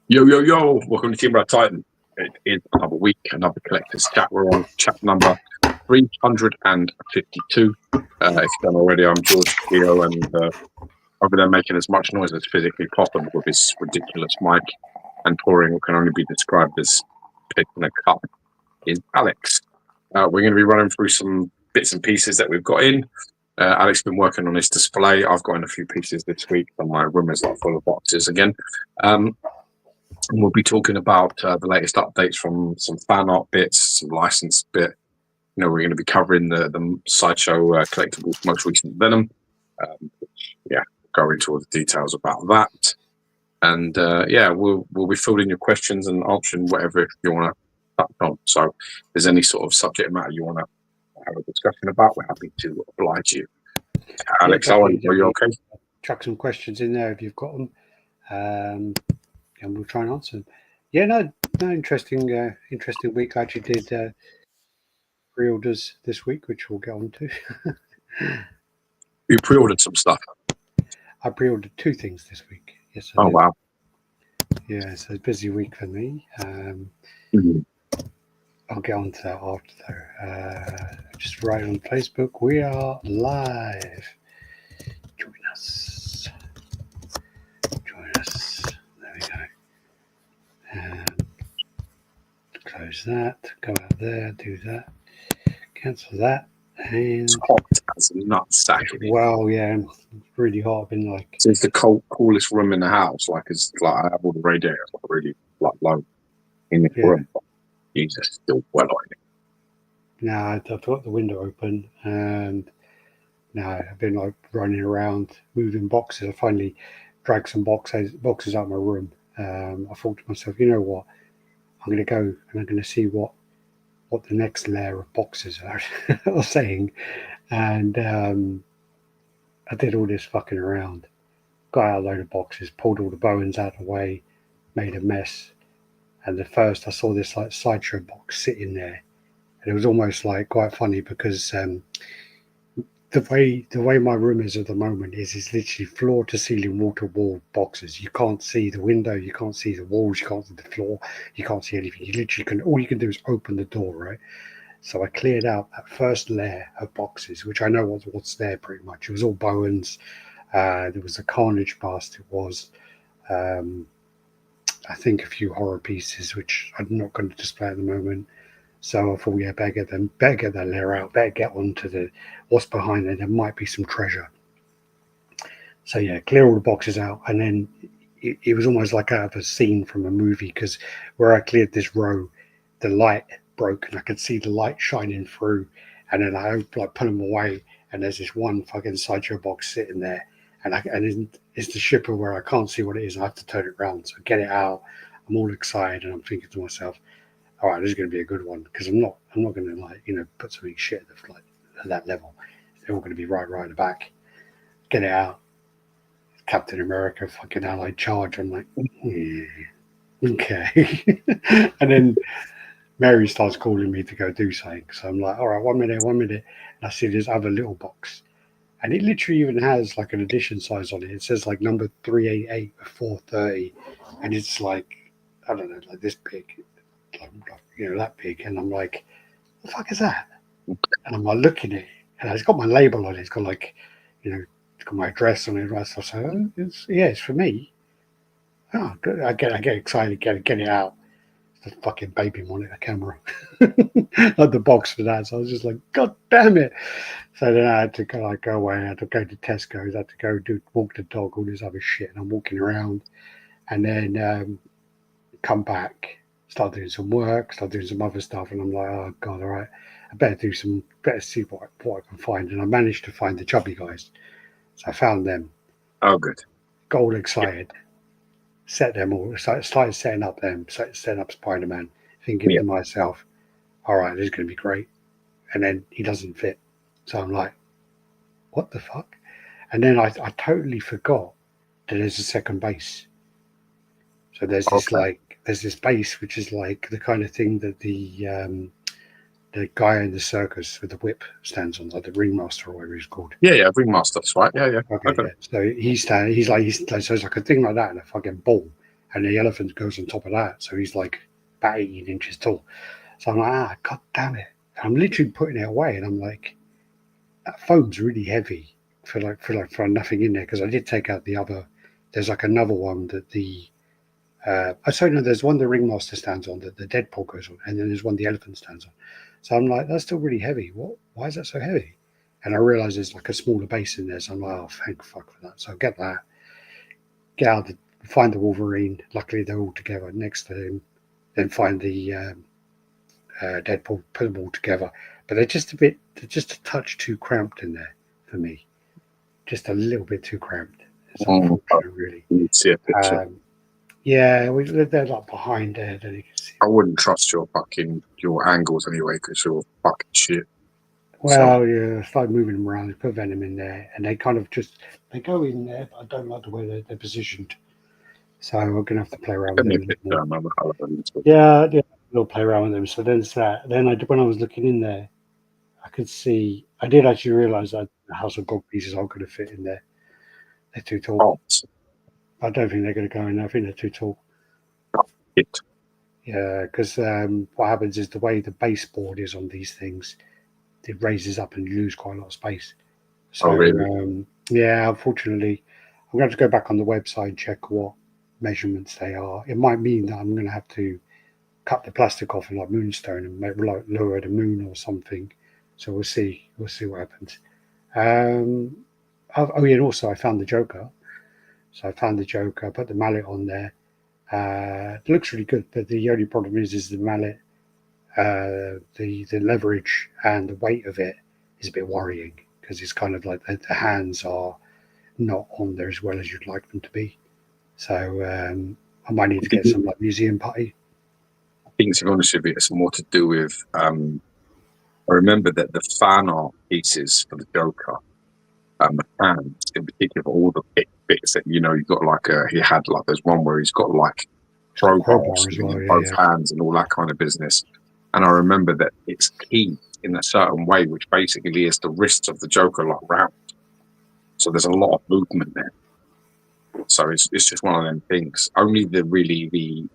Yo, yo, yo, welcome to Team RaddTitan. It is another week, another collector's chat. We're on chat number 352. If you don't already, I'm George Theo, and over there making as much noise as physically possible with his ridiculous mic and pouring what can only be described as piss in a cup is Alex. We're going to be running through some bits and pieces that we've got in. Alex has been working on this display. I've got in a few pieces this week, and my room is like full of boxes again. And we'll be talking about the latest updates from some fan art bits, some licensed bit. You know, we're going to be covering the Sideshow Collectibles most recent Venom. Go into all the details about that. And we'll be filling your questions and answering whatever you want to touch on. So if there's any sort of subject matter you want to have a discussion about, we're happy to oblige you. Alex, are you okay? Chuck some questions in there if you've got them. And we'll try and answer them. Yeah, no, interesting week. I actually did pre-orders this week, which we'll get on to. You pre-ordered some stuff? I pre-ordered 2 things this week. Yes. Oh, wow. Yeah, so it's a busy week for me. I'll get on to that after, though. Just write on Facebook, we are live. Join us. There we go. Close that. Go out there. Do that. Cancel that. And it's hot as a nutsack. Well, yeah, it's really hot. I've been like. So it's the coolest room in the house. Like it's like I have all the radiators really like low in the room. Jesus, still well on it. Now I've got the window open, and now I've been like running around moving boxes. I finally dragged some boxes out of my room. I thought to myself, you know what? I'm going to go and I'm going to see what the next layer of boxes are saying. And I did all this fucking around. Got out a load of boxes, pulled all the Bowens out of the way, made a mess. And at first I saw this like Sideshow box sitting there. And it was almost like quite funny because the way my room is at the moment is literally floor to ceiling, wall to wall boxes. You can't see the window, you can't see the walls, you can't see the floor, you can't see anything. You literally all you can do is open the door, right? So I cleared out that first layer of boxes, which I know what's there pretty much. It was all Bowens. There was a Carnage bust. It was, I think, a few horror pieces, which I'm not going to display at the moment. So I thought, yeah, better get that layer out, better get onto what's behind there. There might be some treasure. So yeah, clear all the boxes out, and then it was almost like out of a scene from a movie, because where I cleared this row, the light broke and I could see the light shining through, and then I like put them away, and there's this one fucking Sideshow box sitting there, and it's the shipper where I can't see what it is. I have to turn it around, so get it out. I'm all excited, and I'm thinking to myself, all right, this is going to be a good one, because I'm not going to put something shit at that level. They're all going to be right at the back. Get it out. Captain America, fucking Allied Charge. I'm like, yeah, okay. And then Mary starts calling me to go do something. So I'm like, all right, 1 minute. And I see this other little box. And it literally even has like an edition size on it. It says like number 388 or 430. And it's like, I don't know, like this big. That big, and I'm like, the fuck is that? And I'm like looking at it, and it's got my label on it. It's got like, it's got my address on it. Right? So I say, oh, it's for me. Oh, good. I get excited, get it out. It's the fucking baby monitor camera, like the box for that. So I was just like, God damn it! So then I had to go away. I had to go to Tesco's. I had to go walk the dog, all this other shit, and I'm walking around, and then come back. Start doing some work, start doing some other stuff, and I'm like, oh god, all right, I better see what I can find. And I managed to find the chubby guys, so I found them. Oh, good. Got all excited, set them all, started setting up Spider-Man, thinking to myself, all right, this is going to be great. And then he doesn't fit, so I'm like, what the fuck? And then I totally forgot that there's a second base. So there's this base, which is like the kind of thing that the guy in the circus with the whip stands on, like the ringmaster or whatever he's called. Yeah, ringmaster, that's right. Yeah. Okay. Yeah. So so it's like a thing like that and a fucking ball, and the elephant goes on top of that, so he's like about 18 inches tall. So I'm like, god damn it! And I'm literally putting it away, and I'm like, that foam's really heavy for nothing in there, because I did take out the other. There's like another one that the sorry, no, there's one the ringmaster stands on that the Deadpool goes on, and then there's one the elephant stands on. So I'm like, that's still really heavy. What? Why is that so heavy? And I realise there's like a smaller base in there, so I'm like, oh, thank fuck for that. So I get that, get out, find the Wolverine. Luckily, they're all together next to him. Then find the Deadpool, put them all together. But they're just a touch too cramped in there for me. Just a little bit too cramped. It's unfortunate, really. You see a picture. Yeah, they're like behind there. That you can see. I wouldn't trust your angles anyway, because you're fucking shit. Well, yeah, I started moving them around. Put Venom in there, and they kind of they go in there, but I don't like the way they're positioned. So I'm gonna have to play around with them. Yeah, we'll play around with them. So then that. Then when I was looking in there, I could see. I did actually realise that the House of God pieces aren't going to fit in there. They're too tall. Oh. I don't think they're going to go in there. I think they're too tall. Yeah, because what happens is the way the baseboard is on these things, it raises up and you lose quite a lot of space. So, really? Yeah, unfortunately, I'm going to have to go back on the website and check what measurements they are. It might mean that I'm going to have to cut the plastic off in like Moonstone and lower the moon or something. So we'll see. We'll see what happens. Oh yeah, and also I found the Joker. So I found the Joker, put the mallet on there. It looks really good, but the only problem is the mallet, the leverage and the weight of it is a bit worrying, because it's kind of like the hands are not on there as well as you'd like them to be. So I might need to get some like museum putty. I think, to be honest with you, it's more to do with. I remember that the fan art pieces for the Joker, the hands in particular, all the bits that you got like he had like there's one where he's got like crowbars in both hands and all that kind of business. And I remember that it's key in a certain way, which basically is the wrists of the Joker like round. So there's a lot of movement there. So it's just one of them things. Only the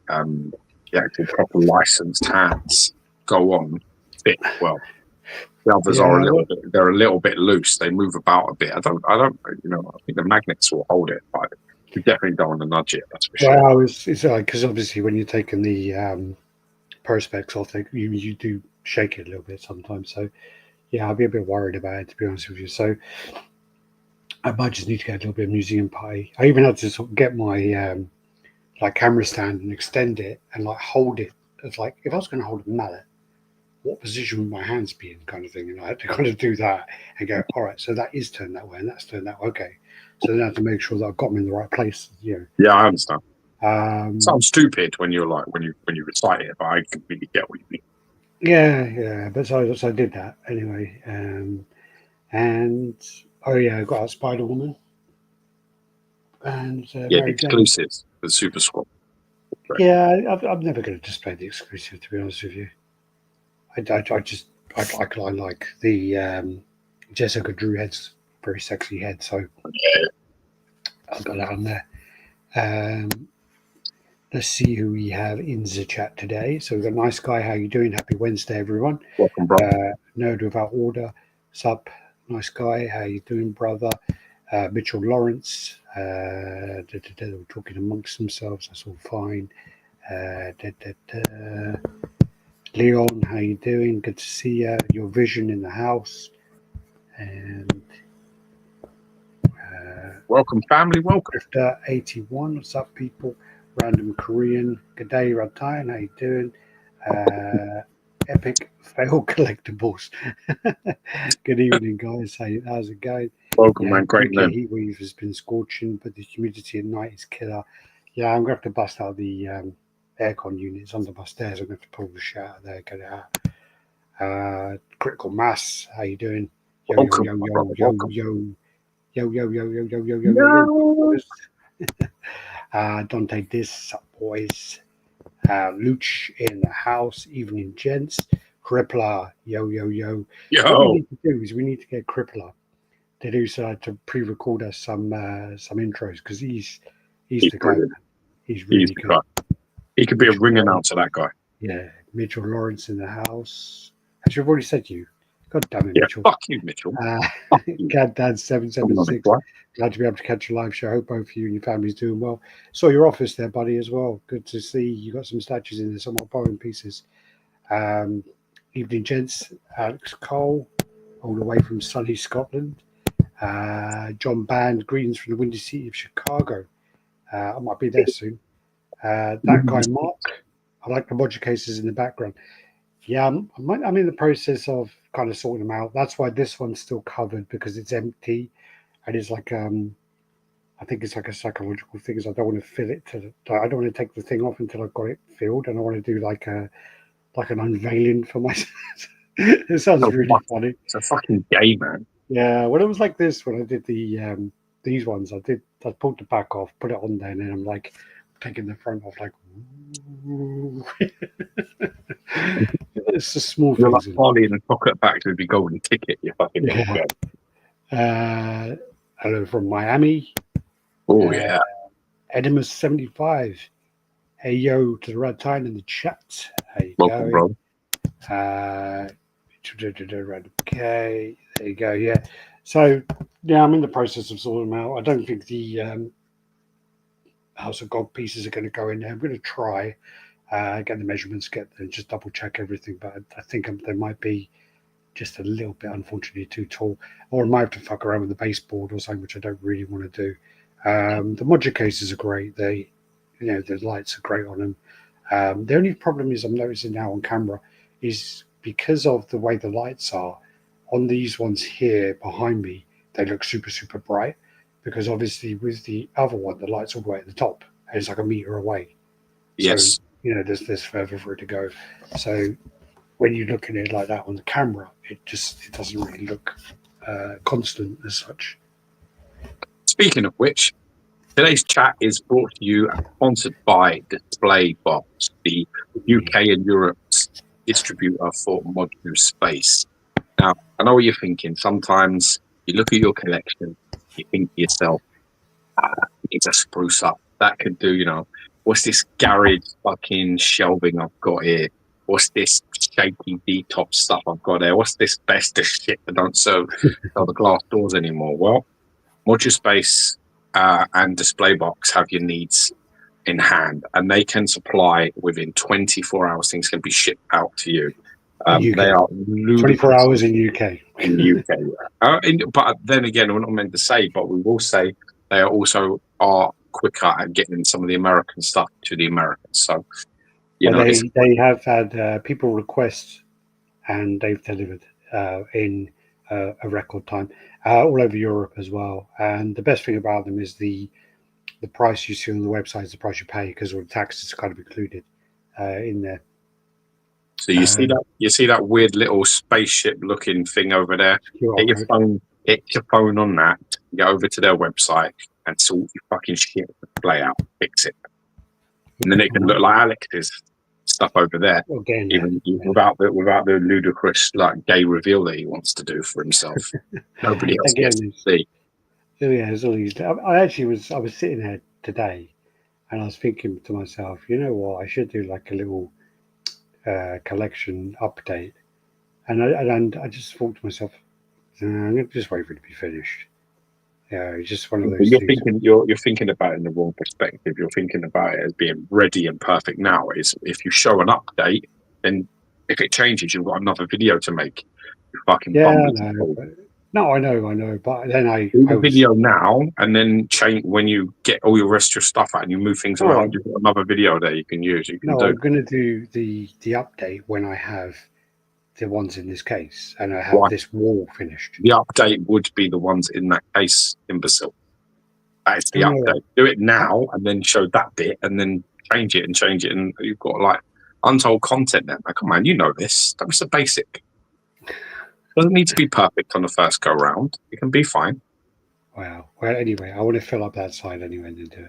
actual proper licensed hands go on fit well. The others are they're a little bit loose. They move about a bit. I don't I think the magnets will hold it, but you definitely don't want to nudge it, that's for sure. Well, it's because obviously when you're taking the perspex off, you do shake it a little bit sometimes. So yeah, I'll be a bit worried about it, to be honest with you. So I might just need to get a little bit of museum pie. I even had to sort of get my like camera stand and extend it and like hold it. It's like if I was going to hold a mallet, what position would my hands be in, kind of thing. And I had to kind of do that and go, all right, so that is turned that way and that's turned that way. Okay. So then I have to make sure that I've got them in the right place. Yeah, I understand. Sounds stupid when you're like when you recite it, but I completely get what you mean. Yeah. But so I did that anyway. And oh yeah, I got a Spider-Woman. And the exclusives, the Super Squad. Right. Yeah, I'm never going to display the exclusive, to be honest with you. I like the Jessica Drew head's very sexy head, so I've got that on there. Let's see who we have in the chat today. So we've got Nice Guy. How you doing? Happy Wednesday, everyone. Welcome, brother. Nerd Without Order. Sup, Nice Guy. How you doing, brother? Mitchell Lawrence. They were talking amongst themselves. That's all fine. Leon, how you doing? Good to see you. Your vision in the house. And welcome, family. Welcome. Drifter 81. What's up, people? Random Korean. Good day, RaddTitan. How you doing? Epic Fail Collectibles. Good evening, guys. How's it going? Welcome, man. Great name. Heat wave has been scorching, but the humidity at night is killer. Yeah, I'm going to have to bust out the aircon units under my stairs. I'm going to have to pull the shit out of there, get it out. Critical Mass, how you doing? Yo. Don't take this, boys. Luch in the house, evening gents. Crippler, yo. What we need to do is we need to get Crippler to pre-record us some intros, because he's the guy. He's really good. Guy. He could be a ring announcer, that guy. Yeah, Mitchell Lawrence in the house. Actually, I've already said you. God damn it, Yeah, Mitchell. fuck you, Mitchell. Fuck you. Cad Dad 776. Glad to be able to catch a live show. Hope both of you and your family's doing well. Saw your office there, buddy, as well. Good to see you got some statues in there, somewhat borrowing pieces. Evening, gents. Alex Cole, all the way from sunny Scotland. John Band, greetings from the windy city of Chicago. I might be there soon. That guy, Mark. I like the module cases in the background. Yeah, I'm in the process of kind of sorting them out. That's why this one's still covered, because it's empty, and it's like I think it's like a psychological thing. Is I don't want to fill it I don't want to take the thing off until I've got it filled, and I want to do like an unveiling for myself. It sounds really funny. It's a fucking gay man. Yeah, when it was like this, when I did these ones, I pulled the back off, put it on there, and then I'm like taking the front off, like. It's a small You're things. like Harley in the chocolate factory with your golden ticket. You fucking hello from Miami. Oh yeah, Edimus 75. Hey yo to the RaddTitan in the chat. There you welcome, go. bro. Okay, there you go. Yeah. So yeah, I'm in the process of sorting them out. I don't think the House of God pieces are going to go in there. I'm going to try get the measurements, just double check everything. But I think they might be just a little bit, unfortunately, too tall, or I might have to fuck around with the baseboard or something, which I don't really want to do. The module cases are great. The lights are great on them. The only problem is I'm noticing now on camera is because of the way the lights are on these ones here behind me, they look super, super bright. Because obviously with the other one, the light's all the way at the top, and it's like a meter away. Yes. So, there's further for it to go. So when you look at it like that on the camera, it doesn't really look constant as such. Speaking of which, today's chat is brought to you and sponsored by Display Box, the UK and Europe's distributor for modular space. Now, I know what you're thinking. Sometimes you look at your collection, you think to yourself, it's a spruce up. That could do, what's this garage fucking shelving I've got here? What's this shaky D-top stuff I've got there? What's this best of shit that don't sell the glass doors anymore? Well, Modular Space and Display Box have your needs in hand, and they can supply within 24 hours. Things can be shipped out to you. They are 24 hours in UK. In UK, but then again, we're not meant to say, but we will say they also are quicker at getting some of the American stuff to the Americans. So, they have had people request, and they've delivered in a record time all over Europe as well. And the best thing about them is the price you see on the website is the price you pay, because all the taxes are kind of included in there. So you see that weird little spaceship looking thing over there. Get your phone on that. Get over to their website and sort your fucking shit play out. Fix it, and then it can look like Alex's stuff over there. Again, even without the ludicrous like gay reveal that he wants to do for himself. Nobody else gets to see. Yeah, there's all these. I was sitting there today, and I was thinking to myself, you know what, I should do like a little collection update, and I just thought to myself, I'm going to just wait for it to be finished. Yeah, it's just one of those you're things. You're thinking about it in the wrong perspective. You're thinking about it as being ready and perfect now. Is if you show an update, then if it changes, you've got another video to make. You fucking No, I know, but then do the video now, and then change when you get all your rest of your stuff out and you move things around. You've got another video there you can use. I'm going to do the update when I have the ones in this case, and I have this wall finished. The update would be the ones in that case, imbecile. That is the update. Do it now, and then show that bit, and then change it, and you've got like untold content there. Like, come on, you know this. That was the basic. Doesn't need to be perfect on the first go round. It can be fine. Wow. Well, anyway, I want to fill up that side anyway and then do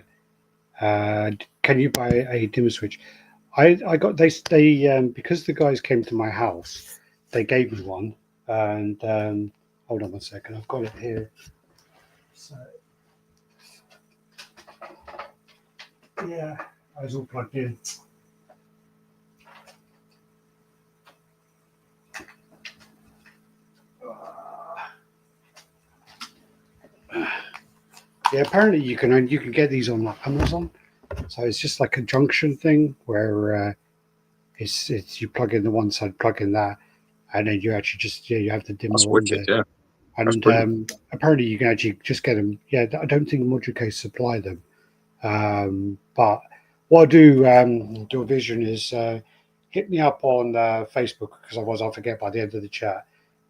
it. Can you buy a dimmer switch? I got they because the guys came to my house, they gave me one, and hold on a second, I've got it here. So Yeah, I was all plugged in. Yeah, apparently you can get these on like Amazon. So it's just like a junction thing where it's you plug in the one side, plug in that, and then you actually just you have the dimmer That's on wicked, there. yeah. And apparently you can actually just get them. Yeah, I don't think Module Case supply them. But what I do a vision is hit me up on Facebook, because otherwise I'll forget by the end of the chat,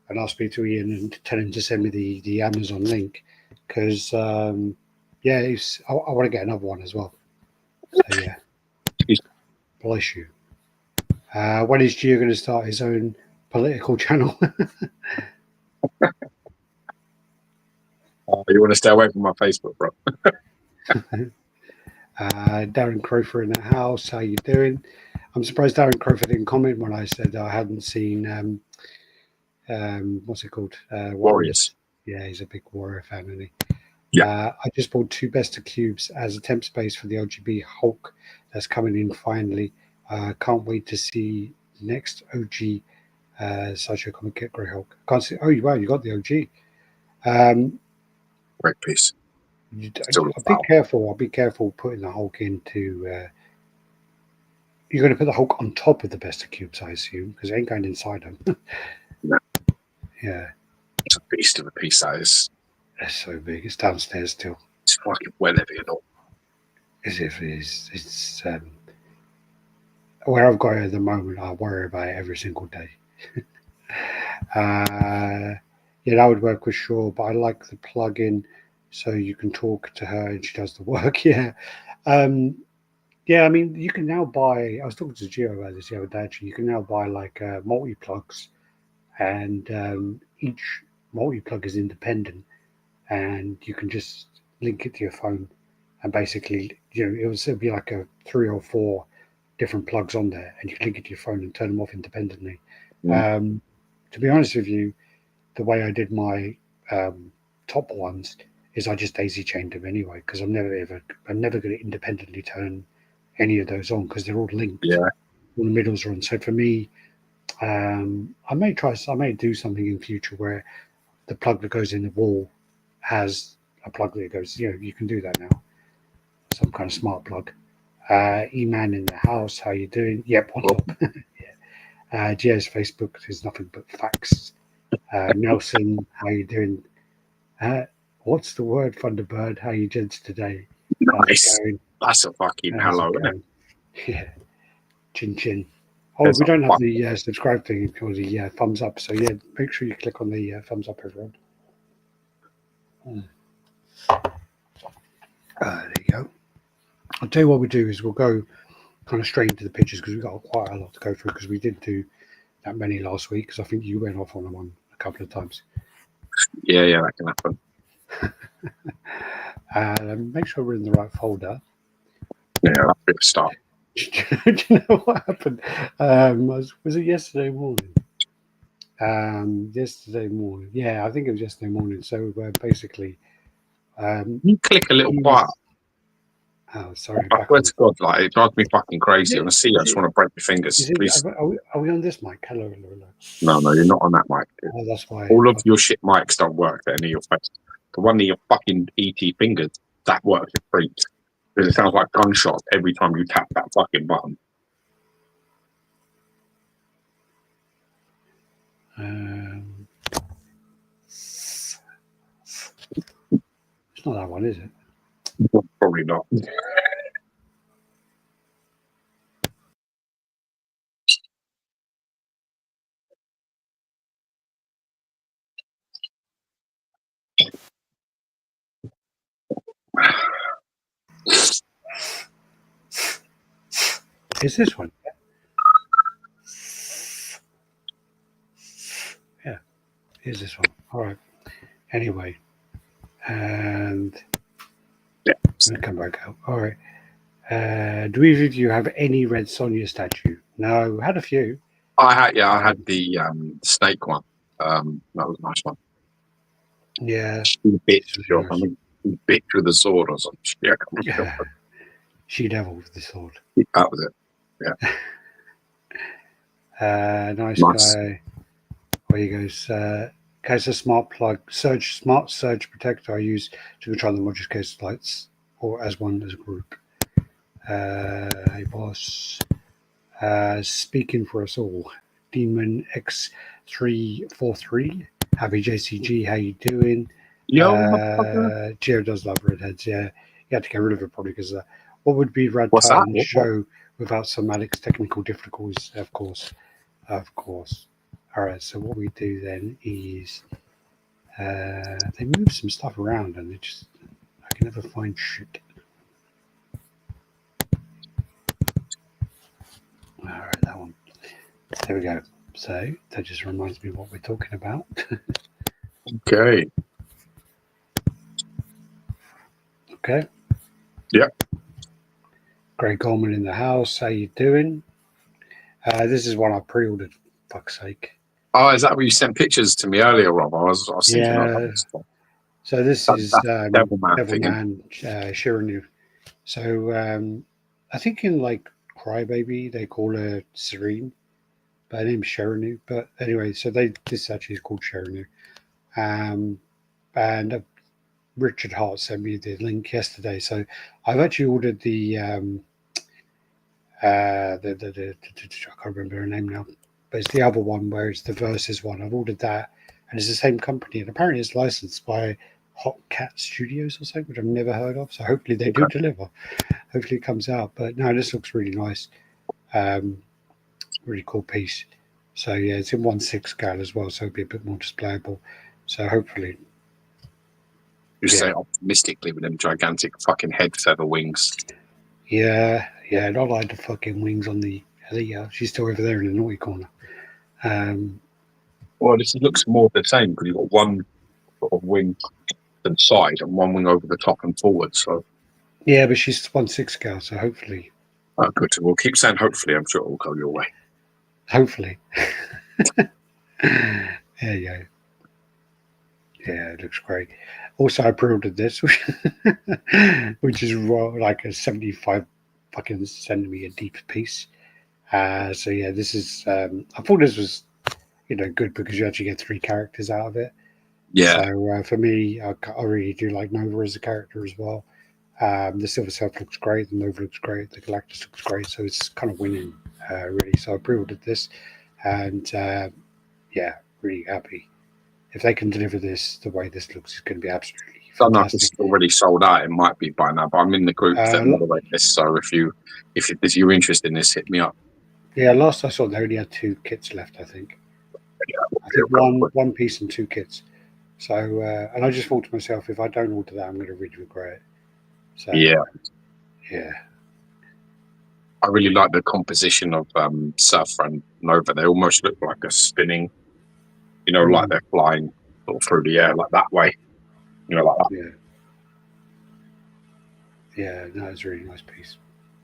and I'll speak to Ian and tell him to send me the Amazon link, because yeah, I want to get another one as well. So yeah, bless you. When is Gio going to start his own political channel? You want to stay away from my Facebook, bro? Darren Crofer in the house. How you doing? I'm surprised Darren Crofer didn't comment when I said I hadn't seen what's it called? Warriors. Yeah, he's a big Warrior fan, isn't he? Yeah. I just bought 2 Best of Cubes as a temp space for the OGB Hulk that's coming in finally. Can't wait to see next OG Sideshow comic kit Grey Hulk. Can't see. Oh, wow, you got the OG. Great piece. I'll be careful. I'll be careful putting the Hulk into. You're going to put the Hulk on top of the Best of Cubes, I assume, because it ain't going inside them. No. Yeah. It's a beast of a piece, that is. It's so big. It's downstairs still. It's fucking well heavy and all. As if it is. It's where I've got it at the moment. I worry about it every single day. Yeah, that would work for sure. But I like the plug-in, so you can talk to her and she does the work. Yeah. Yeah, I mean, you can now buy. I was talking to Gio about this the other day. Actually, you can now buy like multi plugs, and each multi plug is independent, and you can just link it to your phone, and basically, it'll be like a 3 or 4 different plugs on there, and you can link it to your phone and turn them off independently. To be honest with you, the way I did my top ones is I just daisy chained them anyway, because I'm never going to independently turn any of those on, because they're all linked. Yeah. All the middles are on. So for me, I may do something in future where the plug that goes in the wall has a plug that goes. You can do that now. Some kind of smart plug. E-Man in the house, how you doing? Yep, what's up? Yeah. Gio's Facebook is nothing but facts. Nelson, how you doing? What's the word, Thunderbird? How you gents today? Nice. That's a fucking hello, isn't it? Yeah. Chin chin. Oh, we don't have the subscribe thing or the thumbs up. So yeah, make sure you click on the thumbs up, everyone. There you go. I'll tell you what we do is we'll go kind of straight into the pictures, because we've got quite a lot to go through, because we didn't do that many last week, because I think you went off on one a couple of times. Yeah, that can happen. Make sure we're in the right folder. Yeah, that's a bit of a start. Do you know what happened? Was it yesterday morning? Yesterday morning. Yeah, I think it was yesterday morning. So basically, you click a little quiet. Oh, sorry. I swear to God, like, it drives me fucking crazy. When I see you, I just want to break your fingers. Please. Are we on this mic? Hello. No, you're not on that mic. Dude. Oh, that's why. All of your shit mics don't work at any of your face. The one of your fucking ET fingers, that works, it freaks. Because it sounds like gunshots every time you tap that fucking button. It's not that one, is it? Probably not. Is this one? Yeah, is this one? All right. Anyway, and yeah, I'm gonna come back out. All right. Do either of you have any Red Sonja statue? No, had a few. I had the snake one. That was a nice one. Yeah. She bit with a sword or something. Yeah. She-Devil with the sword. That was it. Nice Nice. guy. Where he goes, case a smart plug, smart surge protector I use to control the modular case lights, or as one as a group. Hey boss. Speaking for us all, Demon X343. Happy JCG, how you doing? Yo, motherfucker. Geo does love redheads, yeah. You had to get rid of it probably because what would be What's that? RaddTitan's show without some Alex technical difficulties? Of course. All right, so what we do then is they move some stuff around and I can never find shit. All right, that one. There we go. So that just reminds me of what we're talking about. Okay. Okay. Yep. Greg Coleman in the house. How you doing? This is one I pre-ordered. Fuck's sake. Oh, is that what you sent pictures to me earlier, Rob? I was thinking. Yeah. So this is Devilman Shiranu. So I think in like Crybaby they call her Serene, but her name's Shiranu. But anyway, so this actually is called Shiranu. And Richard Hart sent me the link yesterday. So I've actually ordered the I can't remember her name now, but it's the other one where it's the Versus one. I've ordered that, and it's the same company, and apparently it's licensed by Hot Cat Studios or something, which I've never heard of. So hopefully they do deliver. Hopefully it comes out. But no, this looks really nice. Really cool piece. So yeah, it's in 1/6 scale as well, so it'll be a bit more displayable. So hopefully. You say optimistically with them gigantic fucking head feather wings. Yeah, not like the fucking wings on the Elite. She's still over there in the naughty corner. Well, this looks more of the same because you've got one sort of wing to the side and one wing over the top and forward. So yeah, but she's 1/6 scale, so hopefully. Oh, good. We'll keep saying hopefully. I'm sure it will go your way. Hopefully. There you go. Yeah, it looks great. Also, I pre-ordered this, which is like a 75 fucking centimeter deep piece. So yeah, this is. I thought this was, good because you actually get 3 characters out of it. Yeah. So for me, I really do like Nova as a character as well. The Silver Surf looks great. The Nova looks great. The Galactus looks great. So it's kind of winning, really. So I pre-ordered this, and yeah, really happy. If they can deliver this the way this looks, it's going to be absolutely fantastic. I don't know if it's already sold out. It might be by now, but I'm in the group that moderate this. So if you're interested in this, hit me up. Yeah, last I saw, they only had 2 kits left. I think. I think one piece and 2 kits. So and I just thought to myself, if I don't order that, I'm going to really regret it. So yeah. I really like the composition of Surfer and Nova. They almost look like a spinning. Like they're flying sort of through the air, like that way. Like that. Yeah, no, it's a really nice piece.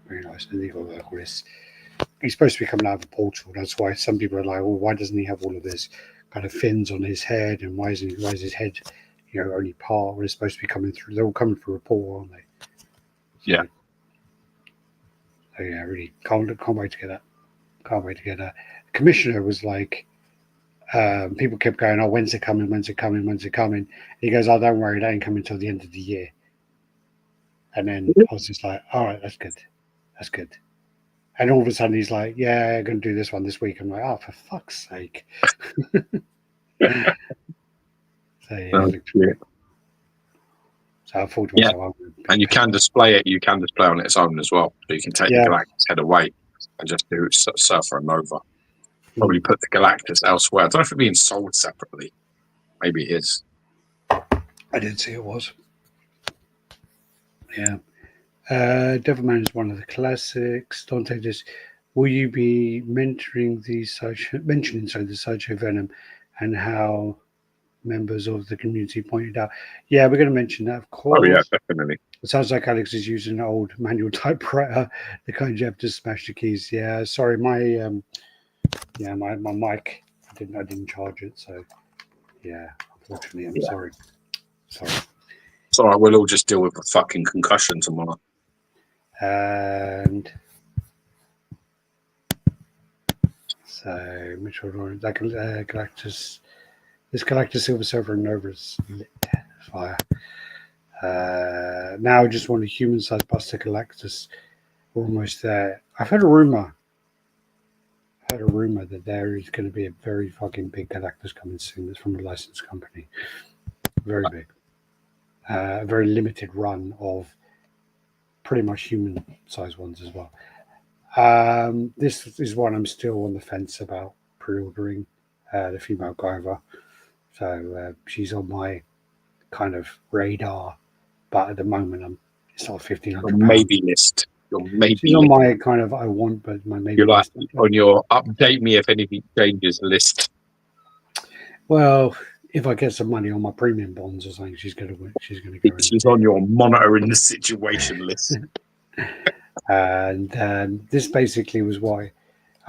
Very nice. And you've got like all this. He's supposed to be coming out of a portal. That's why some people are like, well, why doesn't he have all of this kind of fins on his head? And why is his head, only part when it's supposed to be coming through? They're all coming through a portal, aren't they? Yeah. So yeah, really can't wait to get that. Can't wait to get that. The commissioner was like, people kept going, oh, when's it coming? When's it coming? When's it coming? And he goes, oh, don't worry, it ain't coming until the end of the year. And then I was just like, all right, that's good. That's good. And all of a sudden he's like, yeah, I'm going to do this one this week. I'm like, oh, for fuck's sake. So yeah, so I thought to myself, and you can display it. You can display on its own as well. So you can take the Galactus head away and just do Surfer and Nova. Probably put the Galactus elsewhere. I don't know if it's being sold separately. Maybe it is. I did see it was. Yeah. Devilman is one of the classics. Dante just, will you be mentioning the Sideshow Venom and how members of the community pointed out? Yeah, we're going to mention that, of course. Oh yeah, definitely. It sounds like Alex is using an old manual typewriter. The kind you have to smash the keys. Yeah, sorry, my my mic. I didn't charge it, so yeah. Unfortunately, I'm sorry. Sorry. It's all right. We'll all just deal with a fucking concussion tomorrow. And so Mitchell that Galactus, this Galactus Silver Surfer and Nova's lit fire. Now I just want a human-sized Buster Galactus. We're almost there. I've heard a rumor. That there is going to be a very fucking big Galactus coming soon. That's from a licensed company. Very big. A very limited run of pretty much human-sized ones as well. This is one I'm still on the fence about pre-ordering, the female Guyver. So she's on my kind of radar, but at the moment it's not £1,500. Maybe list. Your maybe. She's on my kind of I want, but my maybe. You're like list. on your update me if anything changes list. Well, if I get some money on my premium bonds or something, she's going to go. She's on your monitoring the situation list. And this basically was why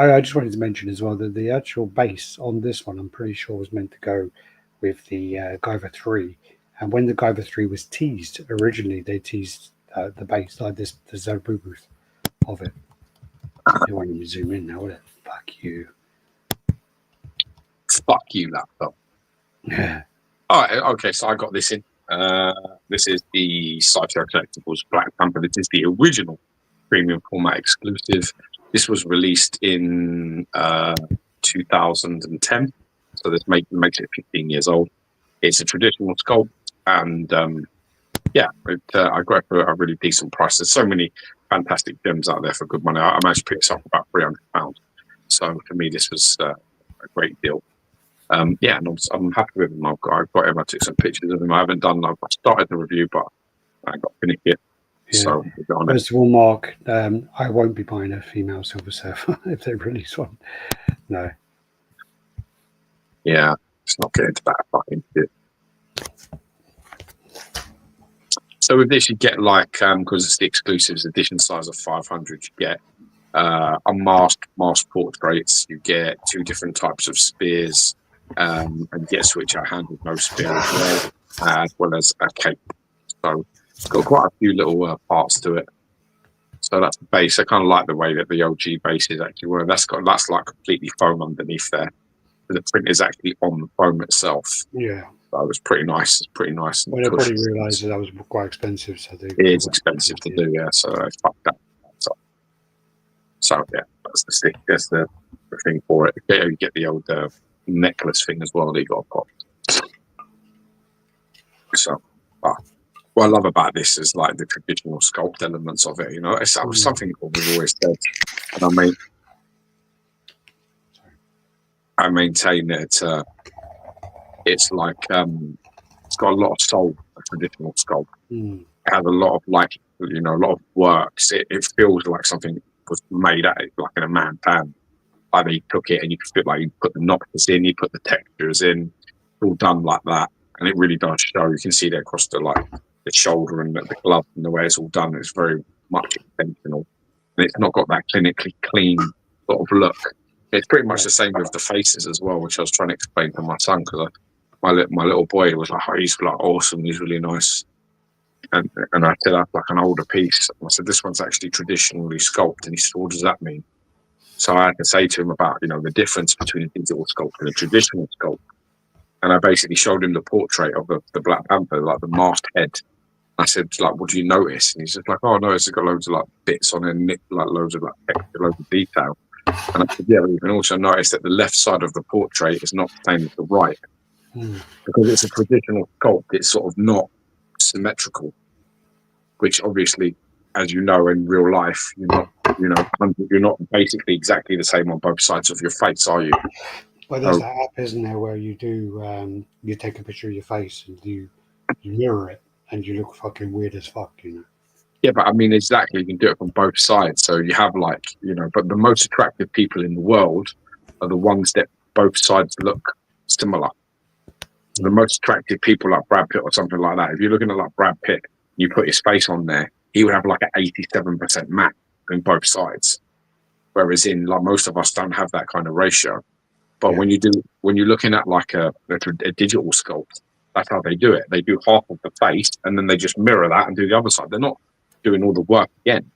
I just wanted to mention as well that the actual base on this one, I'm pretty sure, was meant to go with the Guyver 3. And when the Guyver 3 was teased, originally they teased the base, like this, the Zobu booth of it. They won't even zoom in now, will it? Fuck you. Fuck you, laptop. Yeah. All right, okay, so I got this in. This is the Sideshow Collectibles Black Panther. This is the original premium format exclusive. This was released in 2010, so this makes it 15 years old. It's a traditional sculpt, and I got it for a really decent price. There's so many fantastic gems out there for good money. I managed to pick this up for about £300. So for me, this was a great deal. And I'm happy with him. I've got him. I took some pictures of him. I started the review, but I got to finish it. Yeah. So first of all, Mark, I won't be buying a female Silver Surfer if they release one. No. Yeah, it's not getting to that fucking shit. So with this, you get because it's the exclusives edition size of 500, you get unmasked portraits. You get 2 different types of spears, and you get a switch out hand with no spear as well as a cape. So it's got quite a few little parts to it. So that's the base. I kind of like the way that the OG base is actually where that's like completely foam underneath there. The print is actually on the foam itself. Yeah. So it was pretty nice. It's pretty nice. Well, they probably realised that was quite expensive. So it is expensive to do, yeah. So I fucked that. So yeah, that's the stick. That's the thing for it. You get the old necklace thing as well that you got to pop. So, what I love about this is like the traditional sculpt elements of it. You know, it's something that we've always said, and I maintain that it's like it's got a lot of soul, a traditional sculpt. It has a lot of a lot of works. It feels like something was made at it, like in a man's hand. Like they took it and you could feel like you put the notches in, you put the textures in, all done like that, and it really does show. You can see that across the the shoulder and the glove and the way it's all done. It's very much intentional, and it's not got that clinically clean sort of look. It's pretty much the same with the faces as well, which I was trying to explain to my son because my little boy was like, oh, he's like awesome, he's really nice. And I said, that's like an older piece. I said, this one's actually traditionally sculpted. And he said, what does that mean? So I had to say to him about, the difference between a digital sculpt and a traditional sculpt. And I basically showed him the portrait of the Black Panther, like the masked head. I said, what do you notice? And he's just like, oh, no, it's got loads of bits on it, and loads of texture, loads of detail. And I said, yeah, you can also notice that the left side of the portrait is not the same as the right. Because it's a traditional sculpt, it's sort of not symmetrical, which obviously, as you know, in real life, you're not basically exactly the same on both sides of your face, are you? Well, there's that app, isn't there, where you do you take a picture of your face and you mirror it, and you look fucking weird as fuck, Yeah, but I mean, exactly, you can do it from both sides. So you have but the most attractive people in the world are the ones that both sides look similar. The most attractive people like Brad Pitt or something like that, if you're looking at Brad Pitt, you put his face on there, he would have an 87% match in both sides. Whereas in most of us don't have that kind of ratio. But when you're looking at a digital sculpt, that's how they do it. They do half of the face and then they just mirror that and do the other side. They're not doing all the work again.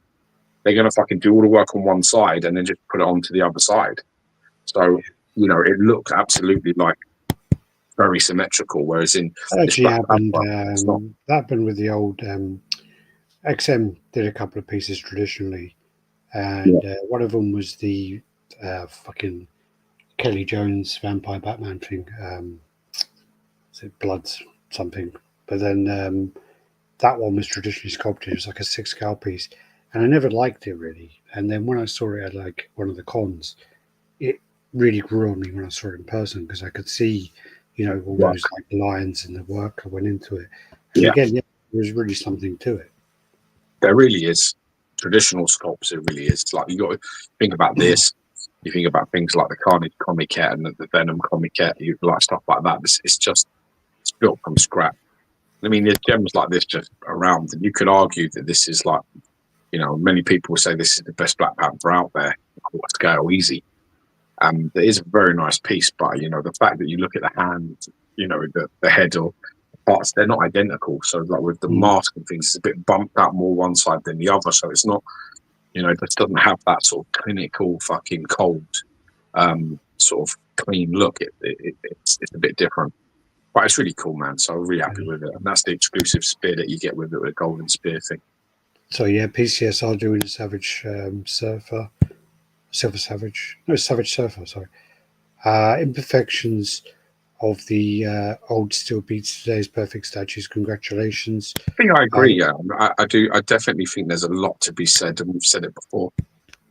they're going to fucking do all the work on one side and then just put it onto the other side. So, you know, it looks absolutely like very symmetrical, whereas in That this actually Black happened. Panther, it's not. That happened with the old XM. Did a couple of pieces traditionally, and one of them was the fucking Kelly Jones Vampire Batman thing. Is it Bloods something? But then that one was traditionally sculpted. It was like a 6-scale piece, and I never liked it really. And then when I saw it at like one of the cons, it really grew on me when I saw it in person because I could see, you know, all those like lines and the work that went into it. And again, there was really something to it. There really is. Traditional sculpts, it really is. Like, you got to think about this. You think about things like the Carnage comiquette and the Venom comiquette, you like stuff like that. It's built from scratch. I mean, there's gems like this just around, and you could argue that this is like, you know, many people say this is the best Black Panther out there. Scale easy. It is a very nice piece, but you know, the fact that you look at the hand, you know, the head or the parts, they're not identical. So like with the mask and things, it's a bit bumped out more one side than the other. So it's not, you know, it just doesn't have that sort of clinical fucking cold sort of clean look. It's a bit different. But it's really cool, man. So I'm really happy with it. And that's the exclusive spear that you get with it, with the golden spear thing. So yeah, PCSR doing a Savage Surfer. Silver Savage. No, Savage Surfer, sorry. Imperfections of the old steel beats today's perfect statues. Congratulations. I think I agree, yeah. I do. I definitely think there's a lot to be said, and we've said it before.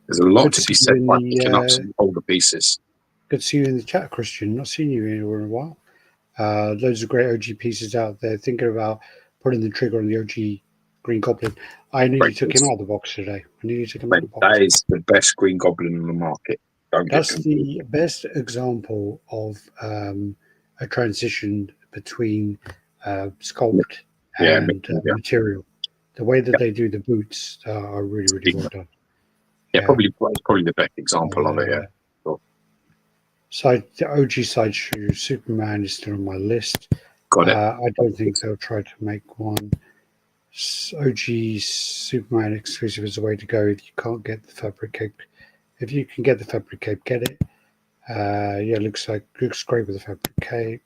There's a lot to be said by picking up some older pieces. Good to see you in the chat, Christian. Not seen you in a while. Loads of great OG pieces out there. Thinking about putting the trigger on the OG Green Goblin. I nearly took him out of the box today. That is the best Green Goblin on the market. That's the best example of a transition between sculpt and material. The way that they do the boots are really, really well done. Yeah, probably the best example of it. Yeah. The OG Sideshow Superman is still on my list. Got it. I don't think they'll try to make one. OG Superman exclusive is the way to go. If you can't get the fabric cape, if you can get the fabric cape, get it. Yeah, looks great with the fabric cape.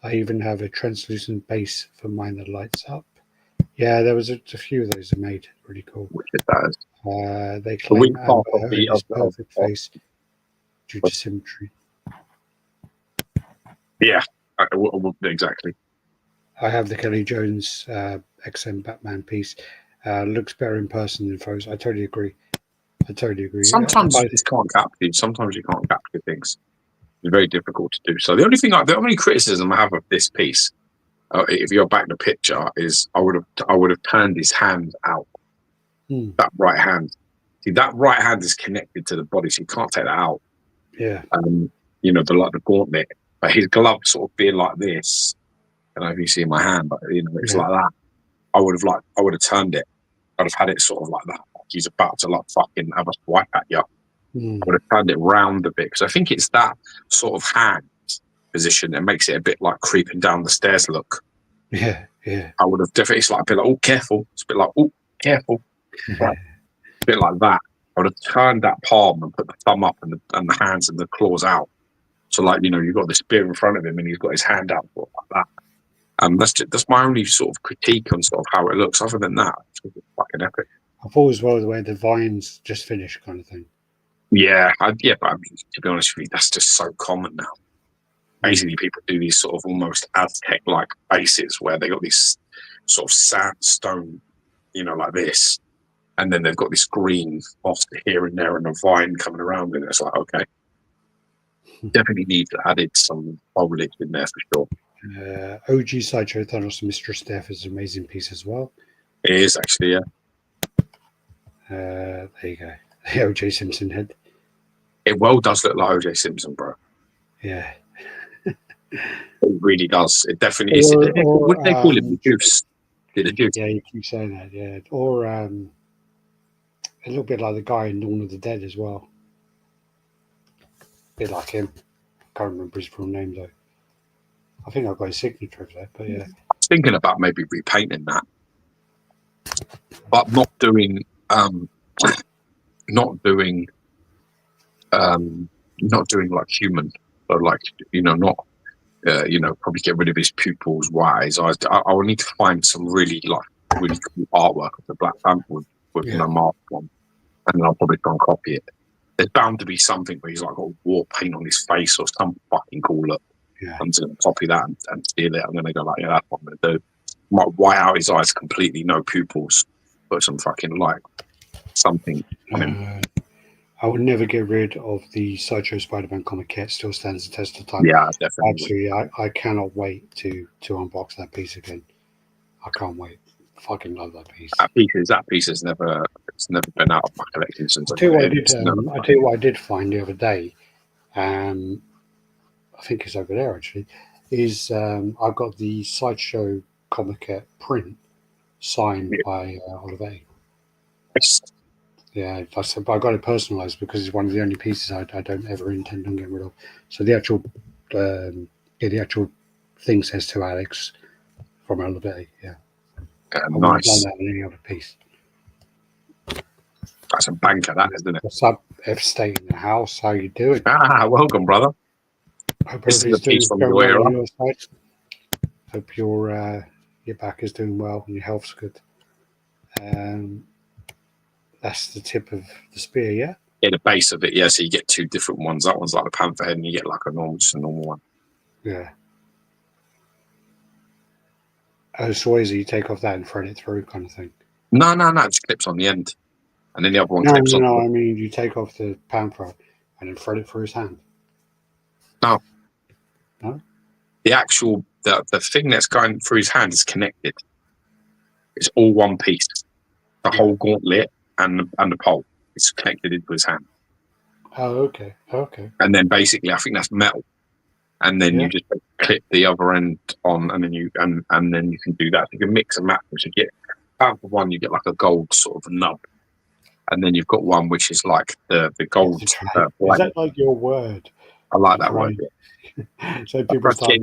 I even have a translucent base for mine that lights up. Yeah, there was a few of those that made really cool. Which it does. They claim his perfect face due to symmetry. Yeah, exactly. I have the Kelly Jones XM Batman piece. Looks better in person than photos. I totally agree. Sometimes you just can't capture. Sometimes you can't capture things. It's very difficult to do. So the only criticism I have of this piece, if you're back the picture, is I would have turned his hand out. That right hand. See, that right hand is connected to the body, so you can't take that out. Yeah. You know, the gauntlet, but his glove sort of being like this. I don't know if you see my hand, but you know, it's like that. I would have turned it. I'd have had it sort of like that. Like he's about to like fucking have a swipe at you. I would have turned it round a bit because I think it's that sort of hand position that makes it a bit like creeping down the stairs look. Yeah. I would have definitely, it's like a bit like, oh, careful. It's a bit like, oh, careful. Right. A bit like that. I would have turned that palm and put the thumb up and the hands and the claws out. So like, you know, you've got the spear in front of him and he's got his hand out like that. That's my only sort of critique on sort of how it looks. Other than that, it's fucking epic. I thought as well the way the vines just finished kind of thing. Yeah, but I mean, to be honest with you, that's just so common now. Basically, people do these sort of almost Aztec-like bases where they got these sort of sandstone, you know, like this, and then they've got this green off here and there and a vine coming around, and it's like, okay, definitely need to added some foliage in there for sure. OG Sideshow Thanos Mistress Death is an amazing piece as well. It is actually, yeah. There you go. The OJ Simpson head. It well does look like OJ Simpson, bro. Yeah. It really does. It definitely is. What they call it? The juice. The juice. Yeah, you keep saying that, yeah. Or a little bit like the guy in Dawn of the Dead as well. A bit like him. Can't remember his full name though. I think I've got his signature there, but yeah. I was thinking about maybe repainting that, but not doing not doing like human, but like not probably get rid of his pupils, why his eyes. I will need to find some really cool artwork of the Black Panther with Mark on, and then I'll probably try and copy it. There's bound to be something where he's like got war paint on his face or some fucking cool look. Yeah. I'm just going to copy that and steal it. I'm going to go like, yeah, that's what I'm going to do. Might white out his eyes completely, no pupils, put some fucking something on him. I would never get rid of the Sideshow Spider-Man comic yet. Still stands the test of time. Yeah, definitely. Absolutely, I cannot wait to unbox that piece again. I can't wait. Fucking love that piece. That piece has never been out of my collection since. I'll tell you what I did find the other day. I think it's over there actually. Is I've got the Sideshow comic print signed by Oliver. Yeah, I got it personalised because it's one of the only pieces I don't ever intend on getting rid of. So the actual thing says to Alex from Oliver. Yeah. Nice. I've done that in any other piece. That's a banker, that, isn't it? What's up, F State in the house? How you doing? Welcome, brother. Hope This is the piece from going the well on your side. Hope your back is doing well and your health's good. That's the tip of the spear, yeah? Yeah, the base of it, yeah. So you get two different ones. That one's like the Panther head, and you get like a normal one. Yeah. So easy, you take off that and thread it through, kind of thing. No, it just clips on the end, and then the other one clips on. No, I mean you take off the Panther and then thread it through his hand. No. The actual the thing that's going through his hand is connected. It's all one piece. The whole gauntlet and the pole is connected into his hand. Oh, okay. And then basically, I think that's metal. And then you just clip the other end on, and then you can do that. You can mix and match. So you get for one, you get like a gold sort of nub, and then you've got one which is like the gold. Is that like your word? I like that word. Yeah. So people I try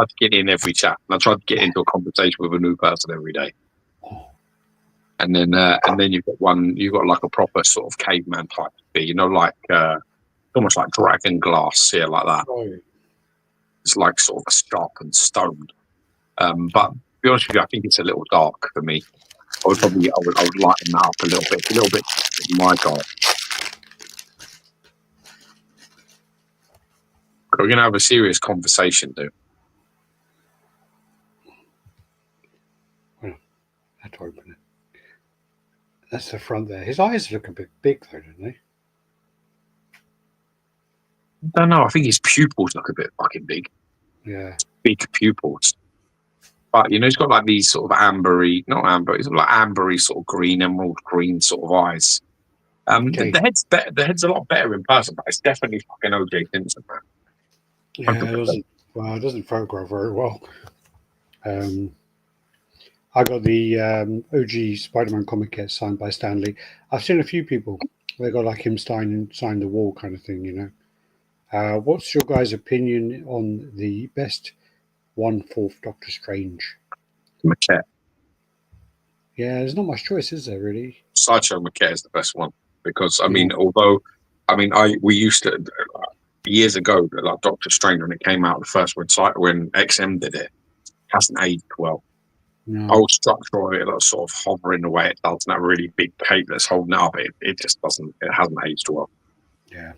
to get in every chat, and I try to get into a conversation with a new person every day. And then you've got one. You've got like a proper sort of caveman type spear. Almost like dragon glass here, like that. Oh. It's like sort of sharp and stoned. But to be honest with you, I think it's a little dark for me. I would lighten that up a little bit my dark. We're going to have a serious conversation, dude. Well, I had to open it. That's the front there. His eyes look a bit big, though, don't they? I don't know. I think his pupils look a bit fucking big. Yeah. Big pupils. But, he's got like these sort of it's like ambery sort of green, emerald green sort of eyes. Okay. The head's better. The head's a lot better in person, but it's definitely fucking OJ Simpson, man. Yeah, it doesn't photograph very well. I got the OG Spider-Man comic kit signed by Stan Lee. I've seen a few people. They got like him sign the wall kind of thing, What's your guys' opinion on the best 1/4 Doctor Strange? Maquette. Yeah, there's not much choice, is there, really? Sideshow Maquette is the best one because, we used to, years ago, like Doctor Strange, when it came out, the first when XM did it, hasn't aged well. No. Whole structure of it, sort of hovering the way it does, and that really big cape that's holding it up, it just doesn't, it hasn't aged well. Yeah.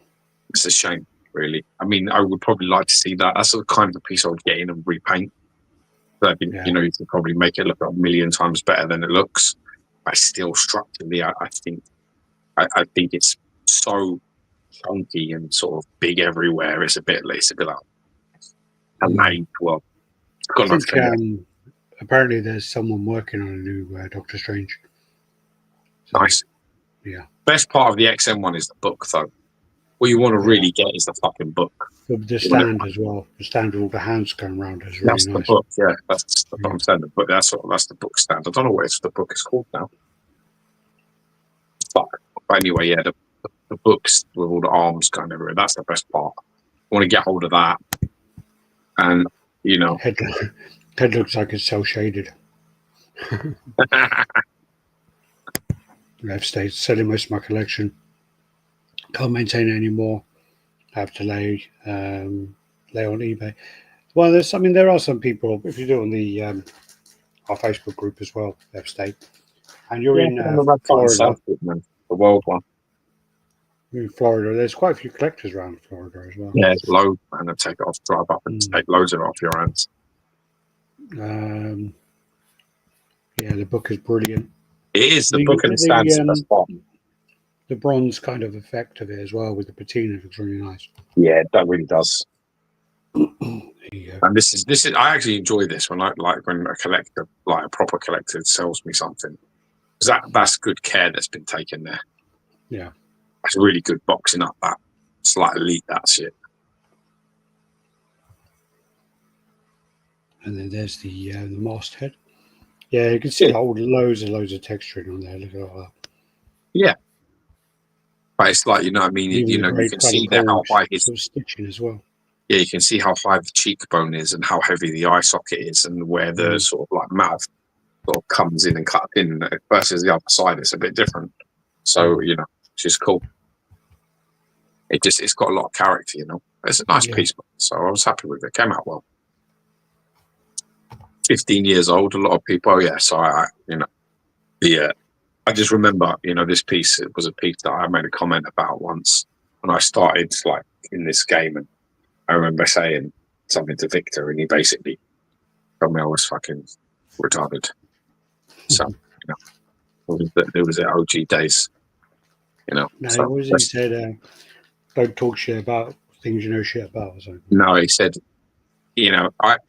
It's a shame, really. I would probably like to see that. That's the kind of piece I would get in and repaint. So I think, you could probably make it look a million times better than it looks. But still, structurally, I think it's so chunky and sort of big everywhere. It's a bit like, hasn't aged well. I think, apparently there's someone working on a new Doctor Strange. So, nice. Yeah. Best part of the XM one is the book, though. What you want to really get is the fucking book. The stand as well. The stand with all the hands going around is really nice. That's the book, yeah. That's what I'm saying. But that's the book stand. I don't know what the book is called now. But anyway, yeah, the books with all the arms going everywhere. That's the best part. I want to get hold of that. And, Head looks like it's cell shaded. I've stayed selling most of my collection. Can't maintain it anymore. I have to lay on eBay. Well, there are some people. If you do it on the our Facebook group as well, they've stayed. And you're in Florida. The world one. In Florida, there's quite a few collectors around Florida as well. Yeah, loads, man. They take it off, drive up, and take loads of it off your hands. Yeah, the book is brilliant. It is the book and stands the spot. The bronze kind of effect of it as well with the patina looks really nice. Yeah, that really does. There you go. And this is. I actually enjoy this when when a collector, like a proper collector, sells me something. Because that's good care that's been taken there. Yeah, that's really good boxing up. That it's like elite. That shit. And then there's the masthead. Yeah, you can see loads of texturing on there. Look at all that. Yeah. But it's like, you know what I mean? You can see how high his sort of stitching as well. Yeah, you can see how high the cheekbone is and how heavy the eye socket is and where the sort of like mouth sort of comes in and cut in versus the other side. It's a bit different. So, which is cool. It's got a lot of character, It's a nice piece, so I was happy with it. It came out well. 15 years old, a lot of people, so I just remember, this piece, it was a piece that I made a comment about once when I started like in this game, and I remember saying something to Victor, and he basically told me I was fucking retarded. So, it was the OG days, No, so, what was he said? Don't talk shit about things you know shit about or something. No, he said,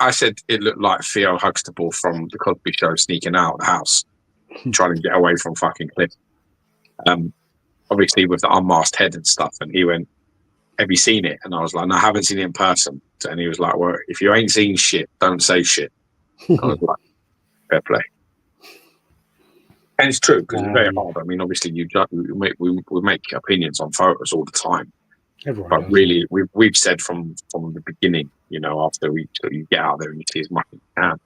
I said it looked like Theo Huxtable from the Cosby Show sneaking out of the house, trying to get away from fucking Cliff. Obviously with the unmasked head and stuff, and he went, have you seen it? And I was like, no, I haven't seen it in person. And he was like, well, if you ain't seen shit, don't say shit. I was like, fair play. And it's true, because it's very hard. I mean, obviously we make opinions on photos all the time. Everyone but really, we've said from the beginning, after you get out there and you see as much as you can.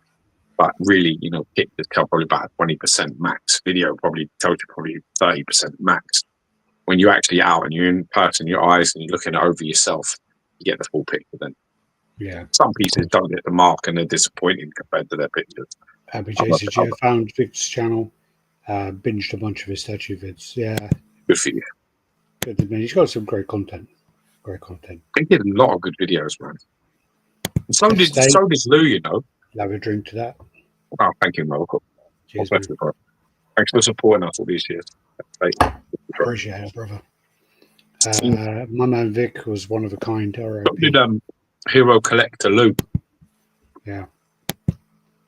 But really, pictures tell probably about 20% max. Video probably tells you probably 30% max. When you're actually out and you're in person, your eyes, and you're looking over yourself, you get the full picture then. Yeah. Some pieces don't get the mark and they're disappointing compared to their pictures. Happy JCG, I found Victor's channel, binged a bunch of his statue vids. Yeah. Good for you. Good, man. He's got some great content. Great content. He did a lot of good videos, man. And so did Lou, Have a drink to that. Oh, thank you, Malcolm. Cheers, thanks for supporting us all these years. Appreciate it, brother. My man Vic was one of a kind. Did Hero Collector Lou? Yeah.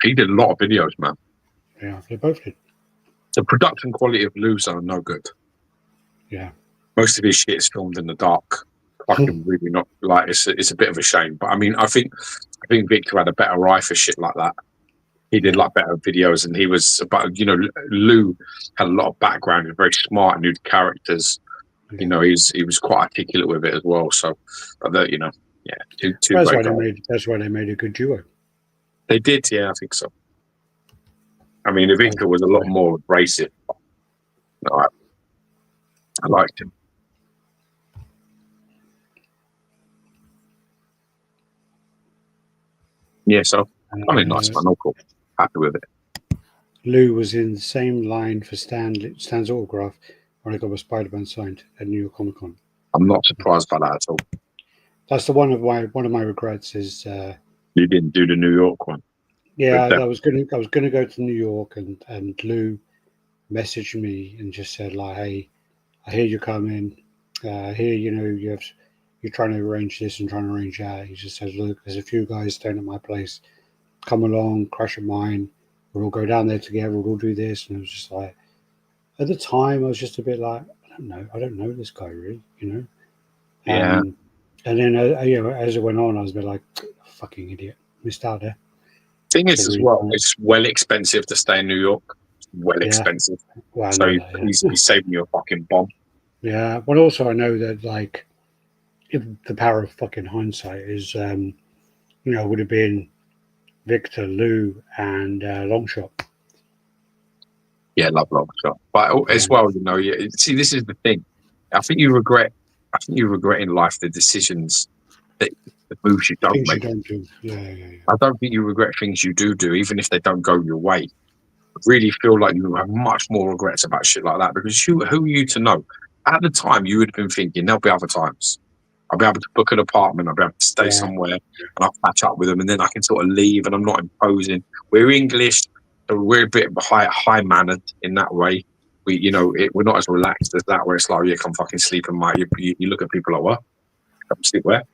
He did a lot of videos, man. Yeah, they both did. The production quality of Lou's are no good. Yeah. Most of his shit is filmed in the dark. Fucking really not like it's a bit of a shame. But I mean, I think Victor had a better eye for shit like that. He did like better videos, and he was. But Lou had a lot of background. He was very smart, knew the characters. Yeah. He was quite articulate with it as well. So, but two That's great why guys. That's why they made a good duo. They did, yeah, I think so. I mean, Victor was a lot more abrasive. I liked him. Yeah, so I mean, nice man, all cool. Happy with it. Lou was in the same line for Stan's autograph when I got my Spider-Man signed at New York Comic Con. I'm not surprised by that at all. That's one of my regrets is you didn't do the New York one. Yeah, I was gonna go to New York, and Lou messaged me and just said like, hey, I hear you're coming. I hear you're trying to arrange this and trying to arrange that. He just says, look, there's a few guys staying at my place. Come along, crash at mine. We'll all go down there together. We'll all do this. And it was just like, at the time, I was just a bit like, I don't know this guy really, Yeah. And then, as it went on, I was a bit like, fucking idiot, missed out there. Thing is, as well, it's well expensive to stay in New York. Well expensive. Well, so he's saving you a fucking bomb. Yeah. But also, I know that like, if the power of fucking hindsight is, would have been Victor, Lou, and Longshot. Yeah, love Longshot. But as well, see, this is the thing. I think you regret I think you regret in life the decisions, that the moves you don't Things you make. don't do. Yeah. I don't think you regret things you do, even if they don't go your way. I really feel like you have much more regrets about shit like that, because who are you to know? At the time, you would have been thinking, there'll be other times. I'll be able to book an apartment. I'll be able to stay somewhere, and I'll catch up with them, and then I can sort of leave, and I'm not imposing. We're English, so we're a bit high mannered in that way. We're not as relaxed as that, where it's like, yeah, come fucking sleep in my. You look at people like, what? Come sleep where?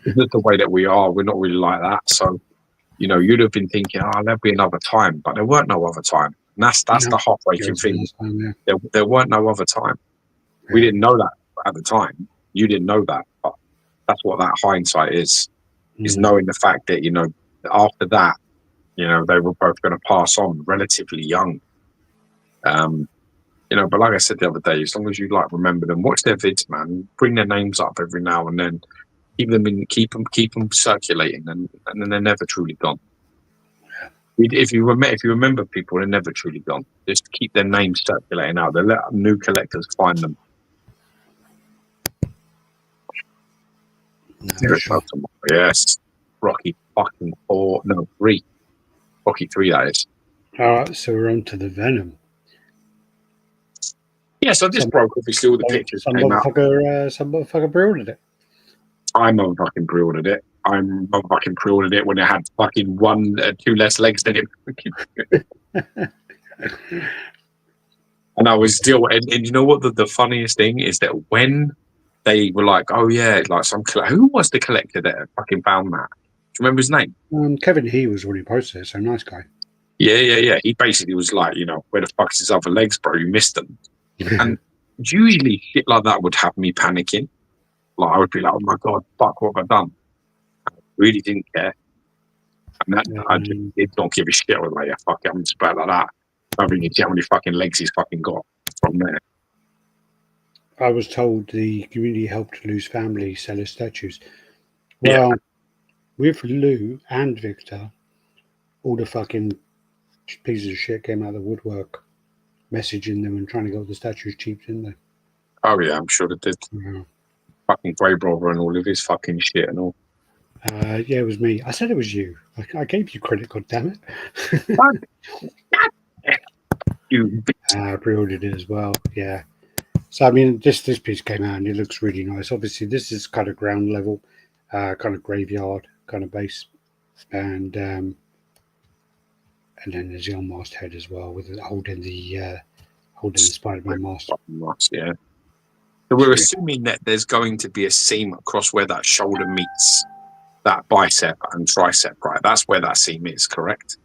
It's not the way that we are. We're not really like that. So, you'd have been thinking, there'll be another time, but there weren't no other time. And that's the heartbreaking thing. There weren't no other time. Yeah. We didn't know that at the time. You didn't know that, but that's what that hindsight is knowing the fact that, after that, they were both going to pass on relatively young. But like I said the other day, as long as you remember them, watch their vids, man, bring their names up every now and then, keep them circulating, and then they're never truly gone. If you remember people, they're never truly gone. Just keep their names circulating out. They let new collectors find them. No, sure. Yes, Rocky fucking 4, no 3, Rocky 3. That is. All right, so we're on to the Venom. Yeah, so this broke. Obviously, all the pictures came out. Some motherfucker pre-ordered it. I motherfucking pre-ordered it. When it had fucking 2 less legs than it. And I was still, and you know what? The funniest thing is that when they were like, oh yeah, who was the collector that fucking found that? Do you remember his name? Kevin He was already posted it, so nice guy. Yeah. He basically was like, where the fuck's his other legs, bro? You missed them. And usually shit like that would have me panicking. I would be like, oh my God, fuck, what have I done? I really didn't care. And I just did not give a shit. I was like, yeah, fuck it, I'm just about like that. I don't really care how many fucking legs he's fucking got from there. I was told the community helped Lou's family sell his statues. Well, with Lou and Victor, all the fucking pieces of shit came out of the woodwork, messaging them and trying to get the statues cheap, didn't they? Oh yeah, I'm sure they did. Yeah. Fucking Grey Brother and all of his fucking shit and all. Yeah, it was me. I said it was you. I gave you credit, goddammit. You I pre-ordered it as well, yeah. So, I mean, this piece came out and it looks really nice. Obviously, this is kind of ground level, kind of graveyard kind of base. And then there's the unmasked head as well, with it holding the Spider-Man mask. Yeah. So we're assuming that there's going to be a seam across where that shoulder meets that bicep and tricep, right? That's where that seam is, correct?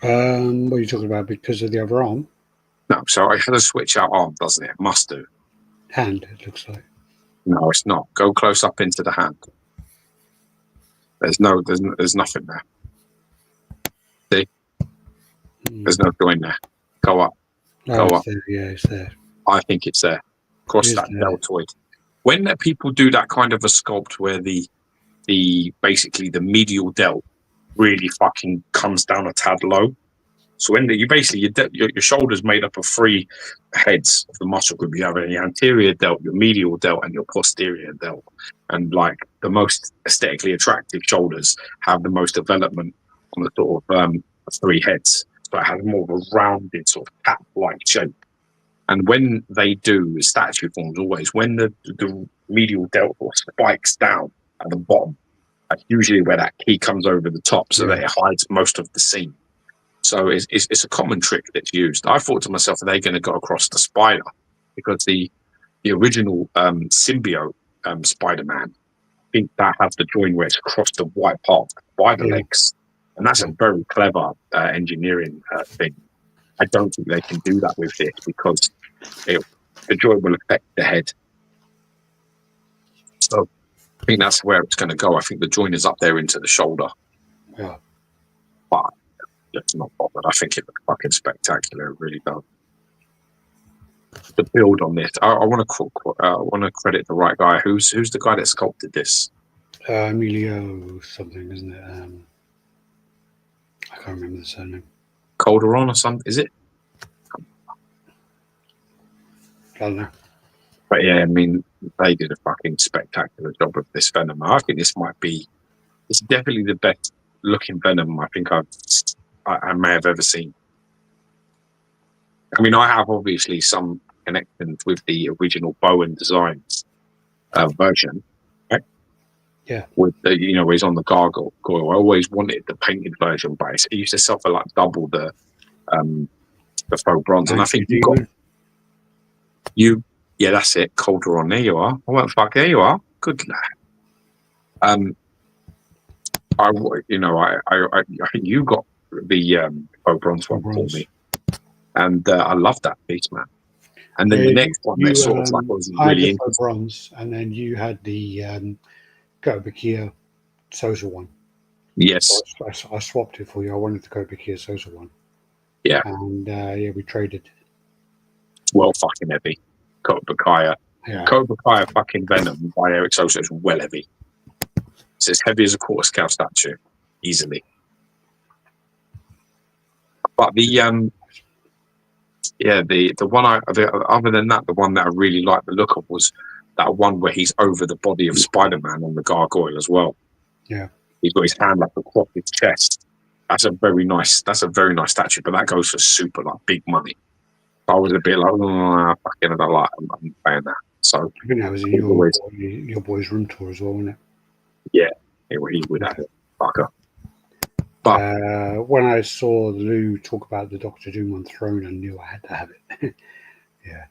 What are you talking about? Because of the other arm? No, so it has a switch out arm, doesn't it? It must do. Hand, it looks like. No, it's not. Go close up into the hand. There's nothing there. See? There's no joint there. Go up. Go up. There. Yeah, it's there. I think it's there. Cross that deltoid. When people do that kind of a sculpt where the basically the medial delt really fucking comes down a tad low. So when your shoulder's made up of 3 heads of the muscle group. You have your anterior delt, your medial delt, and your posterior delt. And the most aesthetically attractive shoulders have the most development on the sort of 3 heads. So it has more of a rounded sort of cap-like shape. And when they do statue forms, always when the medial delt spikes down at the bottom, that's usually where that key comes over the top, so that it hides most of the seam. So it's a common trick that's used. I thought to myself, are they going to go across the spider? Because the original symbiote Spider-Man, I think that has the joint where it's across the white part of the spider legs, and that's a very clever engineering thing. I don't think they can do that with this because the joint will affect the head. So I think that's where it's going to go. I think the joint is up there into the shoulder. Yeah. But it's not bothered. I think it looks fucking spectacular. It really does. The build on this, I want to credit the right guy. Who's the guy that sculpted this? Emilio something, isn't it? I can't remember the surname. Calderon or something? Is it? I don't know. But yeah, I mean, they did a fucking spectacular job of this Venom. I think this might be, it's definitely the best looking Venom I think I may have ever seen. I mean, I have obviously some connections with the original Bowen Designs version, right? Yeah. With the, where he's on the gargoyle. I always wanted the painted version, but it used to sell for like double the faux bronze. And I think yeah, that's it. Calderon, there you are. I won't fuck, there you are. Good lad. I think you got the faux bronze one for me, and I love that piece, man. And then the next one, that sort of like was really interesting. Bronze, and then you had the Kobakia Sosa one. Yes, so I swapped it for you. I wanted the Kobakia Sosa one. Yeah, and yeah, we traded. Well, fucking heavy. Kobakia. Yeah. Kobakia fucking Venom by Eric Sosa is well heavy. It's as heavy as a quarter scale statue, easily. But the one other than that, the one that I really liked the look of was that one where he's over the body of Spider-Man on the gargoyle as well. Yeah, he's got his hand like across his chest. That's a very nice statue, but that goes for super like big money. I was a bit like, oh, fucking, I don't like. I'm paying that. So I think that was in your boy's room tour as well, wasn't it? Yeah, he would have it, fucker. But when I saw Lou talk about the Doctor Doom on Throne, I knew I had to have it. Yeah.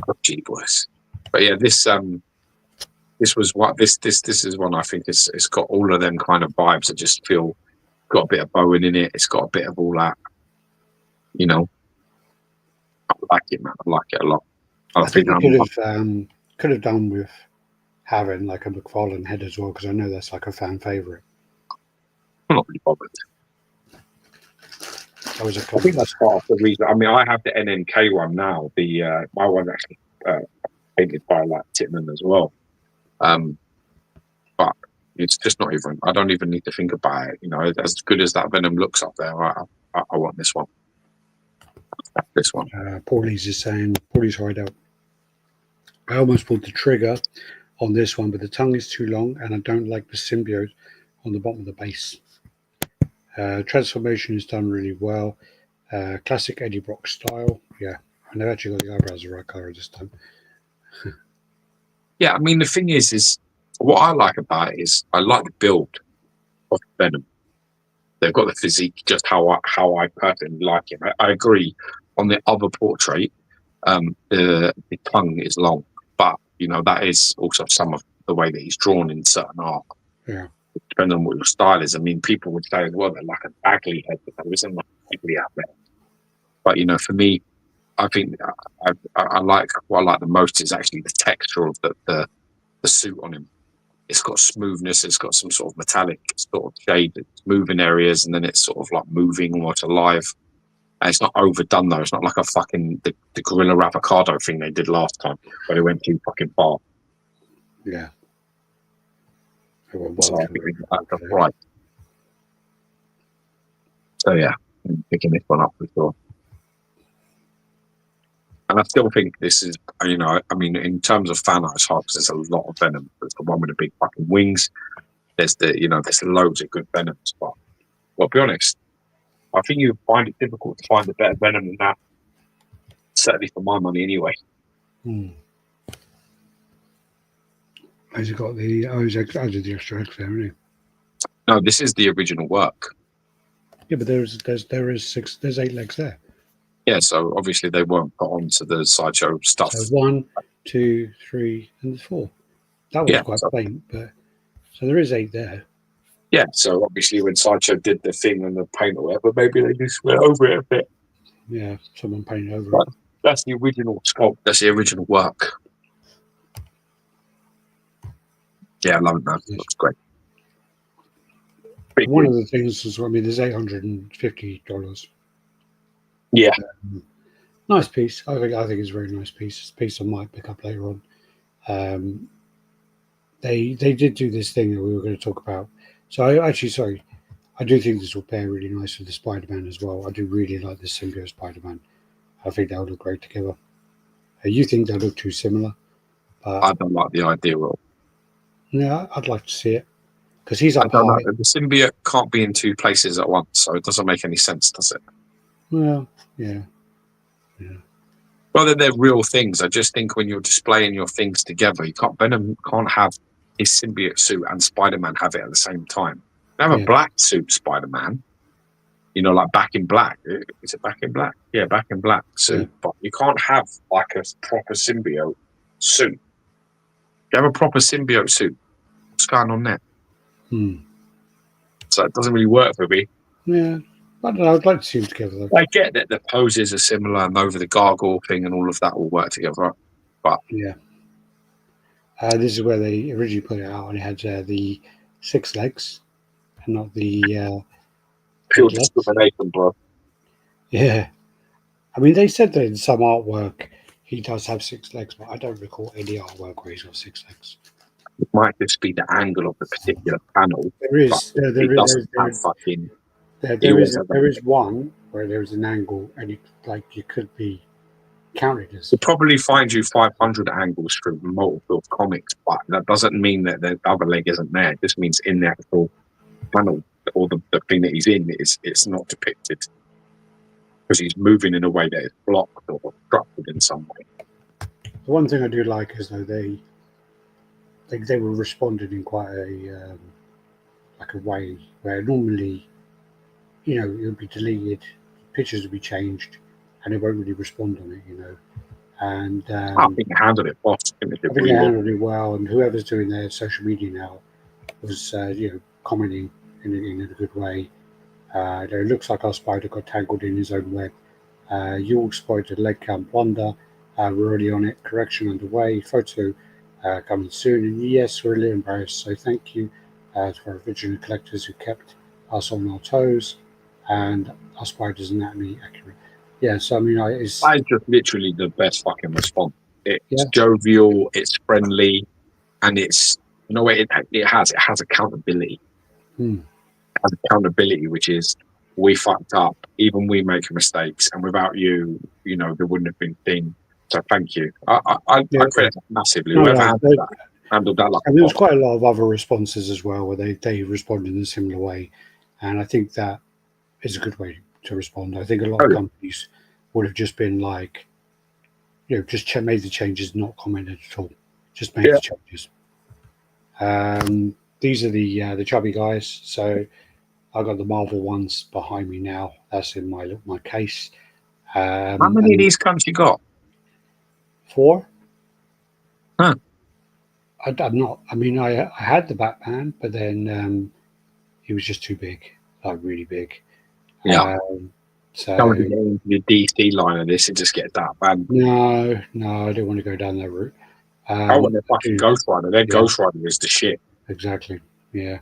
Oh, gee, boys. But yeah, this was what this is one I think it's got all of them kind of vibes. I just feel got a bit of Bowen in it. It's got a bit of all that. I like it, man. I like it a lot. I think could have done with having like a McFarlane head as well, because I know that's like a fan favorite. I'm not really bothered. I think that's part of the reason. I mean, I have the NNK one now. The my one actually painted by like Titman as well. But it's just not even. I don't even need to think about it. As good as that Venom looks up there, I want this one. This one. Paulie's is saying Paulie's Hideout. I almost pulled the trigger on this one, but the tongue is too long, and I don't like the symbiote on the bottom of the base. Transformation is done really well. Classic Eddie Brock style. Yeah, and they've actually got the eyebrows the right color this time. Yeah, I mean, the thing is what I like about it is I like the build of Venom. They've got the physique, just how I personally like him. I agree. On the other portrait, the tongue is long, but that is also some of the way that he's drawn in certain art. Yeah. Depending on what your style is. I mean, people would say as well that like a Bagley head, but there isn't much Bagley out there. But for me, I think I like what I like the most is actually the texture of the suit on him. It's got smoothness. It's got some sort of metallic sort of shade. It's moving areas, and then it's sort of like moving almost alive. And it's not overdone though. It's not like a fucking the Gorilla Avocado thing they did last time, where they went too fucking far. Yeah. So I think that's right. So yeah, I'm picking this one up for sure. And I still think this is, I mean, in terms of fan art, there's a lot of Venom. There's the one with the big fucking wings. There's there's loads of good Venoms. But, well, to be honest, I think you find it difficult to find a better Venom than that. Certainly for my money, anyway. Has he got the? He's added the extra eggs there, hasn't he? No, this is the original work. Yeah, but there's 8 legs there. Yeah, so obviously they weren't put onto the Sideshow stuff. So 1, 2, 3, and 4. That was quite plain, but so there is 8 there. Yeah, so obviously when Sideshow did the thing and the paint or whatever, maybe they just went over it a bit. Yeah, someone painted over it. That's the original sculpt. That's the original work. Yeah, I love it, man. It looks great. One of the things is, there's $850. Yeah. Nice piece. I think it's a very nice piece. It's a piece I might pick up later on. They did do this thing that we were going to talk about. So I do think this will pair really nice with the Spider-Man as well. I do really like this symbiote Spider-Man. I think that would look great together. You think they look too similar, but I don't like the idea of. yeah, I'd like to see it because he's I up don't know. high. The symbiote can't be in two places at once, so it doesn't make any sense, does it? Well, yeah. Well, they're real things. I just think when you're displaying your things together, Venom can't have his symbiote suit and Spider-Man have it at the same time. They have a Yeah. black suit, Spider-Man. Like Back in Black. Is it Back in Black? Yeah, Back in Black suit. Yeah. But you can't have like a proper symbiote suit. You have a proper symbiote suit. What's going on there? So it doesn't really work for me. Yeah. I don't know. I'd like to see them together though. I get that the poses are similar and over the gargoyle thing and all of that will work together. But yeah. This is where they originally put it out, and it had the 6 legs and not the pure 8 legs. discrimination, bro. Yeah. I mean, they said that in some artwork he does have 6 legs, but I don't recall any artwork where he's got 6 legs. It might just be the angle of the particular panel. There is one where there is an angle, and you could be counted as. You'll probably find you 500 angles through multiple comics, but that doesn't mean that the other leg isn't there. It just means in the actual panel or the thing that he's in, it's not depicted because he's moving in a way that is blocked or obstructed in some way. The one thing I do like is though they were responding in quite a way where normally, it would be deleted, pictures would be changed, and it won't really respond on it, And I think they handled it well. I think they handled it well, and whoever's doing their social media now was, commenting in a good way. It looks like our spider got tangled in his own web. You all spotted leg count Blunder. We're already on it. Correction underway. Photo coming soon. And yes, we're a little embarrassed. So thank you to our original collectors who kept us on our toes and our spider's anatomy accurate. Yeah, so I mean, it's just literally the best fucking response. It's jovial, it's friendly, and it's it has accountability. It has accountability, which is we fucked up, even we make mistakes, and without you, there wouldn't have been thing. So thank you. I credit that massively. Whoever handled that like. And there was quite a lot of other responses as well where they responded in a similar way, and I think that is a good way to respond. I think a lot of companies would have just been like, just made the changes, not commented at all, just made the changes. These are the chubby guys. So I got the Marvel ones behind me now. That's in my case. How many of these comes you got? 4. Huh. I'm not. I mean, I had the Batman, but then he was just too big, like really big. Yeah. So don't want to get into the DC line of this and just get that bad. No, I don't want to go down that route. I want the fucking Ghost Rider. Their Ghost Rider is the shit. Exactly. Yeah.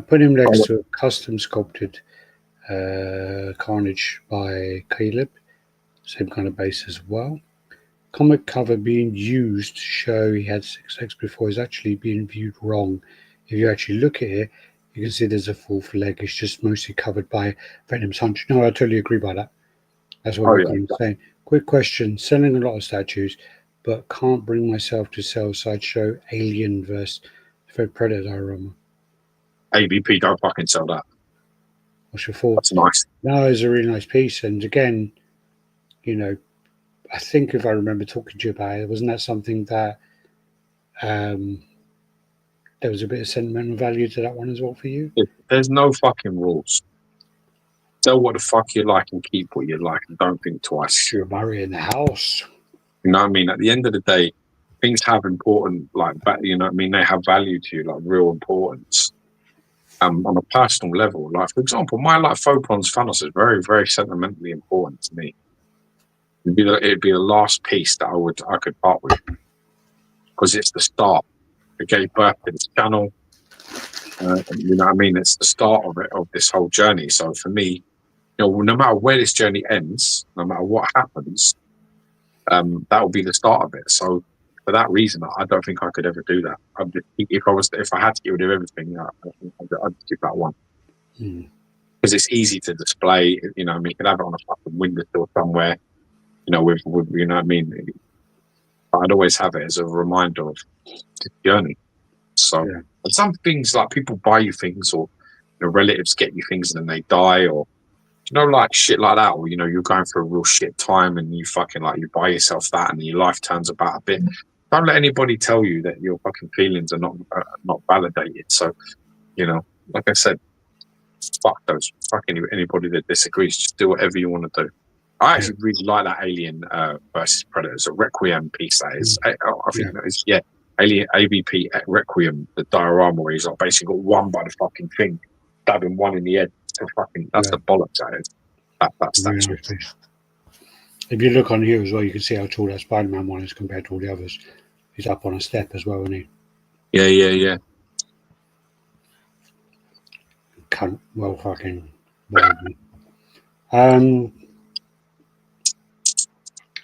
Put him next to a custom sculpted Carnage by Caleb. Same kind of base as well. Comic cover being used to show he had 6 legs before is actually being viewed wrong. If you actually look at it, you can see there's a 4th leg. It's just mostly covered by Venom's hunch. No, I totally agree by that. That's what I'm saying. Quick question. Selling a lot of statues, but can't bring myself to sell Sideshow Alien vs. Predator armor. ABP, don't fucking sell that. What's your thought? That's nice. No, it's a really nice piece. And again, I think if I remember talking to you about it, wasn't that something that there was a bit of sentimental value to that one as well for you? There's no fucking rules. Sell what the fuck you like and keep what you like and don't think twice. You're Murray in the house. You know what I mean? At the end of the day, things have important, they have value to you, like real importance. On a personal level, like for example, my Phopons Thanos is very, very sentimentally important to me. It'd be the last piece that I could part with because it's the start. It gave birth to this channel. You know what I mean? It's the start of this whole journey. So for me, no matter where this journey ends, no matter what happens, that will be the start of it. So for that reason, I don't think I could ever do that. If I had to get rid of everything, I'd keep that one because it's easy to display. You can have it on a fucking windowsill somewhere. with you know what I mean. I'd always have it as a reminder of the journey. So, and some things like people buy you things, or relatives get you things and then they die, or like shit like that, or you're going through a real shit time and you fucking you buy yourself that and your life turns about a bit. Don't let anybody tell you that your fucking feelings are not validated. So, like I said, fuck anybody that disagrees. Just do whatever you want to do. I actually really like that Alien versus Predators, a Requiem piece. That is, I think that is, Alien AVP Requiem, the diorama where he's basically got one by the fucking thing, stabbing one in the head. That's the bollocks that is. That's nice. If you look on here as well, you can see how tall that Spider-Man one is compared to all the others. He's up on a step as well, isn't he? Yeah. Cunt, well fucking.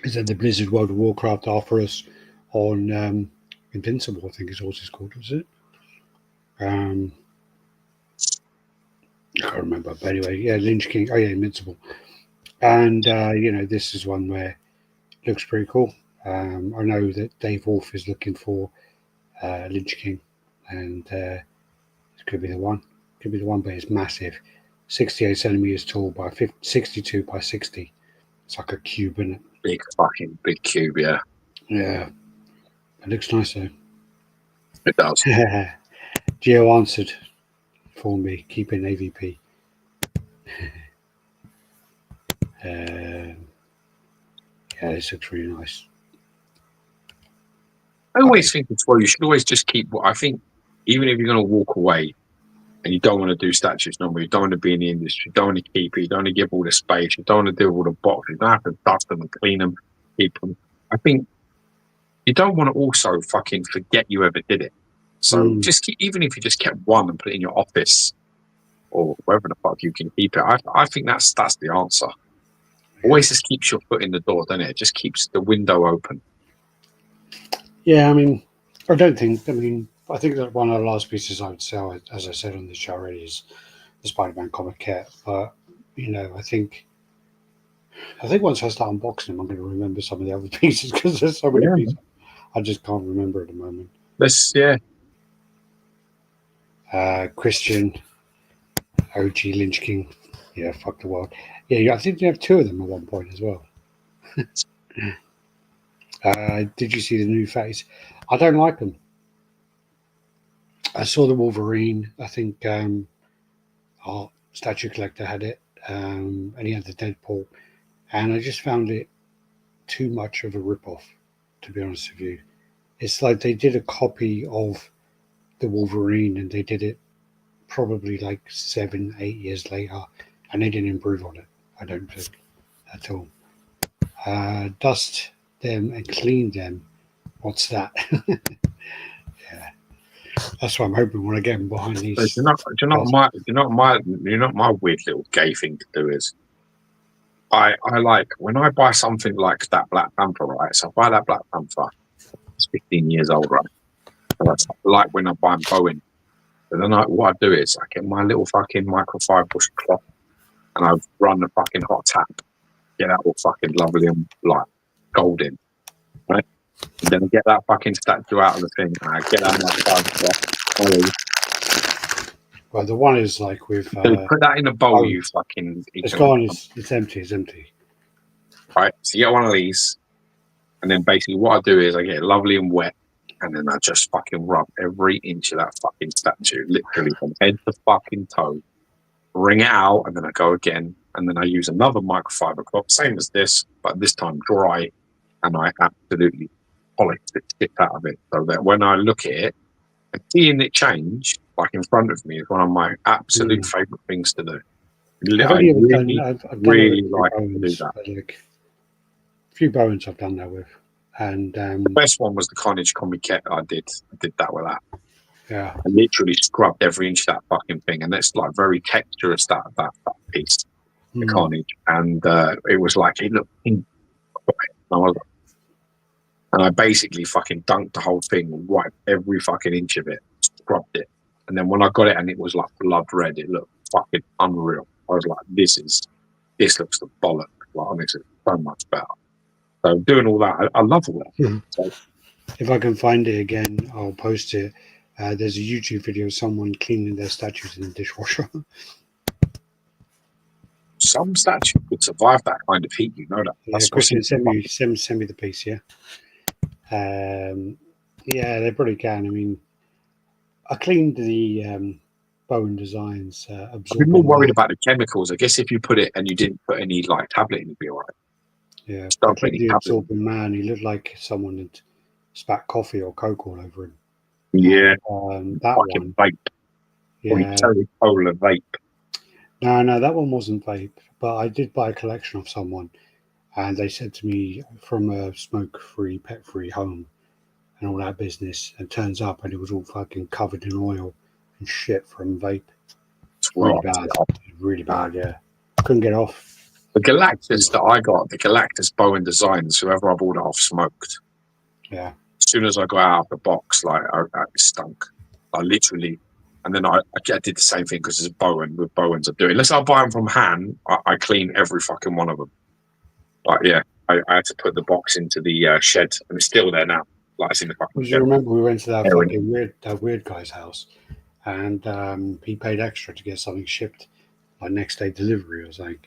Is that the Blizzard World of Warcraft offer us on Invincible? I think is what it's called, is it? I can't remember, but anyway, Lynch King. Oh yeah, Invincible. And this is one where it looks pretty cool. I know that Dave Wolf is looking for Lynch King, and it could be the one. Could be the one, but it's massive, 68 centimeters tall by 62 by 60. It's like a cube, isn't it? Big cube, yeah. Yeah, it looks nice though. It does. Gio answered for me, keeping AVP. This looks really nice. I always think as well, you should always just keep. I think even if you're going to walk away and you don't want to do statues no more, you don't want to be in the industry, you don't want to keep it, you don't want to give all the space, you don't want to do all the boxes, you don't have to dust them and clean them, keep them. I think you don't want to also fucking forget you ever did it. So just keep, even if you just kept one and put it in your office or wherever the fuck you can keep it, I think that's the answer. Always just keeps your foot in the door, doesn't it? It just keeps the window open. Yeah, I think that one of the last pieces I would sell, as I said on this show already, is the Spider-Man comic kit. But I think once I start unboxing them, I'm going to remember some of the other pieces because there's so many pieces. I just can't remember at the moment. Christian, OG Lynch King, fuck the world. Yeah, I think you have two of them at one point as well. Did you see the new face? I don't like them. I saw the Wolverine. I think our Statue Collector had it, and he had the Deadpool, and I just found it too much of a rip-off, to be honest with you. It's like they did a copy of the Wolverine, and they did it probably like 7-8 years later, and they didn't improve on it, I don't think, at all. Dust them and clean them. What's that? Yeah, that's what I'm hoping when I get them behind these. Do you know what my weird little gay thing to do is? I like when I buy something like that Black Panther, right? So I buy that Black Panther. It's 15 years old, right? And that's like when I buy Boeing. But then what I do is I get my little fucking microfiber cloth and I run the fucking hot tap, get that all fucking lovely and like golden, right? And then I get that fucking statue out of the thing and I get that microfiber. Well, the one is like with. Put that in a bowl, you fucking. It's gone. It's empty. It's empty. Right. So you get one of these, and then basically what I do is I get it lovely and wet, and then I just fucking rub every inch of that fucking statue, literally from head to fucking toe. Wring it out, and then I go again, and then I use another microfiber cloth, same as this, but this time dry, and I absolutely polish the shit out of it, so that when I look at it and seeing it change, like in front of me, is one of my absolute favourite things to do. I really like to do that. Like, a few Bowens I've done that with, and the best one was the Carnage comic kit. I did that with that. Yeah, I literally scrubbed every inch of that fucking thing, and it's like very texturous that piece, the Carnage, and it was like it looked. And I basically fucking dunked the whole thing, wiped every fucking inch of it, scrubbed it. And then when I got it and it was like blood red, it looked fucking unreal. I was like, this looks the bollock. Like, honestly, so much better. So doing all that, I love all that. So, if I can find it again, I'll post it. There's a YouTube video of someone cleaning their statues in the dishwasher. some statues would survive that kind of heat, you know that. Yeah, Christian, send me the piece, yeah. Yeah, they probably can. I mean, I cleaned the Bowen Designs I'd be more absorbent. worried about the chemicals. I guess if you put it and you didn't put any like tablet in, it'd be alright. Yeah, Just I don't put cleaned any the tablet in. absorbent man. He looked like someone had spat coffee or Coke all over him. Yeah, That fucking one. vape. Yeah. Totally polar vape. No, that one wasn't vape. But I did buy a collection of someone, and they said to me, from a smoke-free, pet-free home and all that business, and turns up and it was all fucking covered in oil and shit from vape. It's Really right. bad. Really bad, yeah. Couldn't get off. The Galactus that I got, the Galactus Bowen Designs, whoever I bought it off smoked. Yeah. As soon as I got out of the box, like, it stunk. I literally, and then I did the same thing because it's Bowen. With Bowens, I do it. Unless I buy them from Han, I clean every fucking one of them. But yeah, I had to put the box into the shed, and it's still there now. Like, it's in the fucking Because shed. you remember we went to that Aaron. fucking weird guy's house, and he paid extra to get something shipped, like next day delivery or something.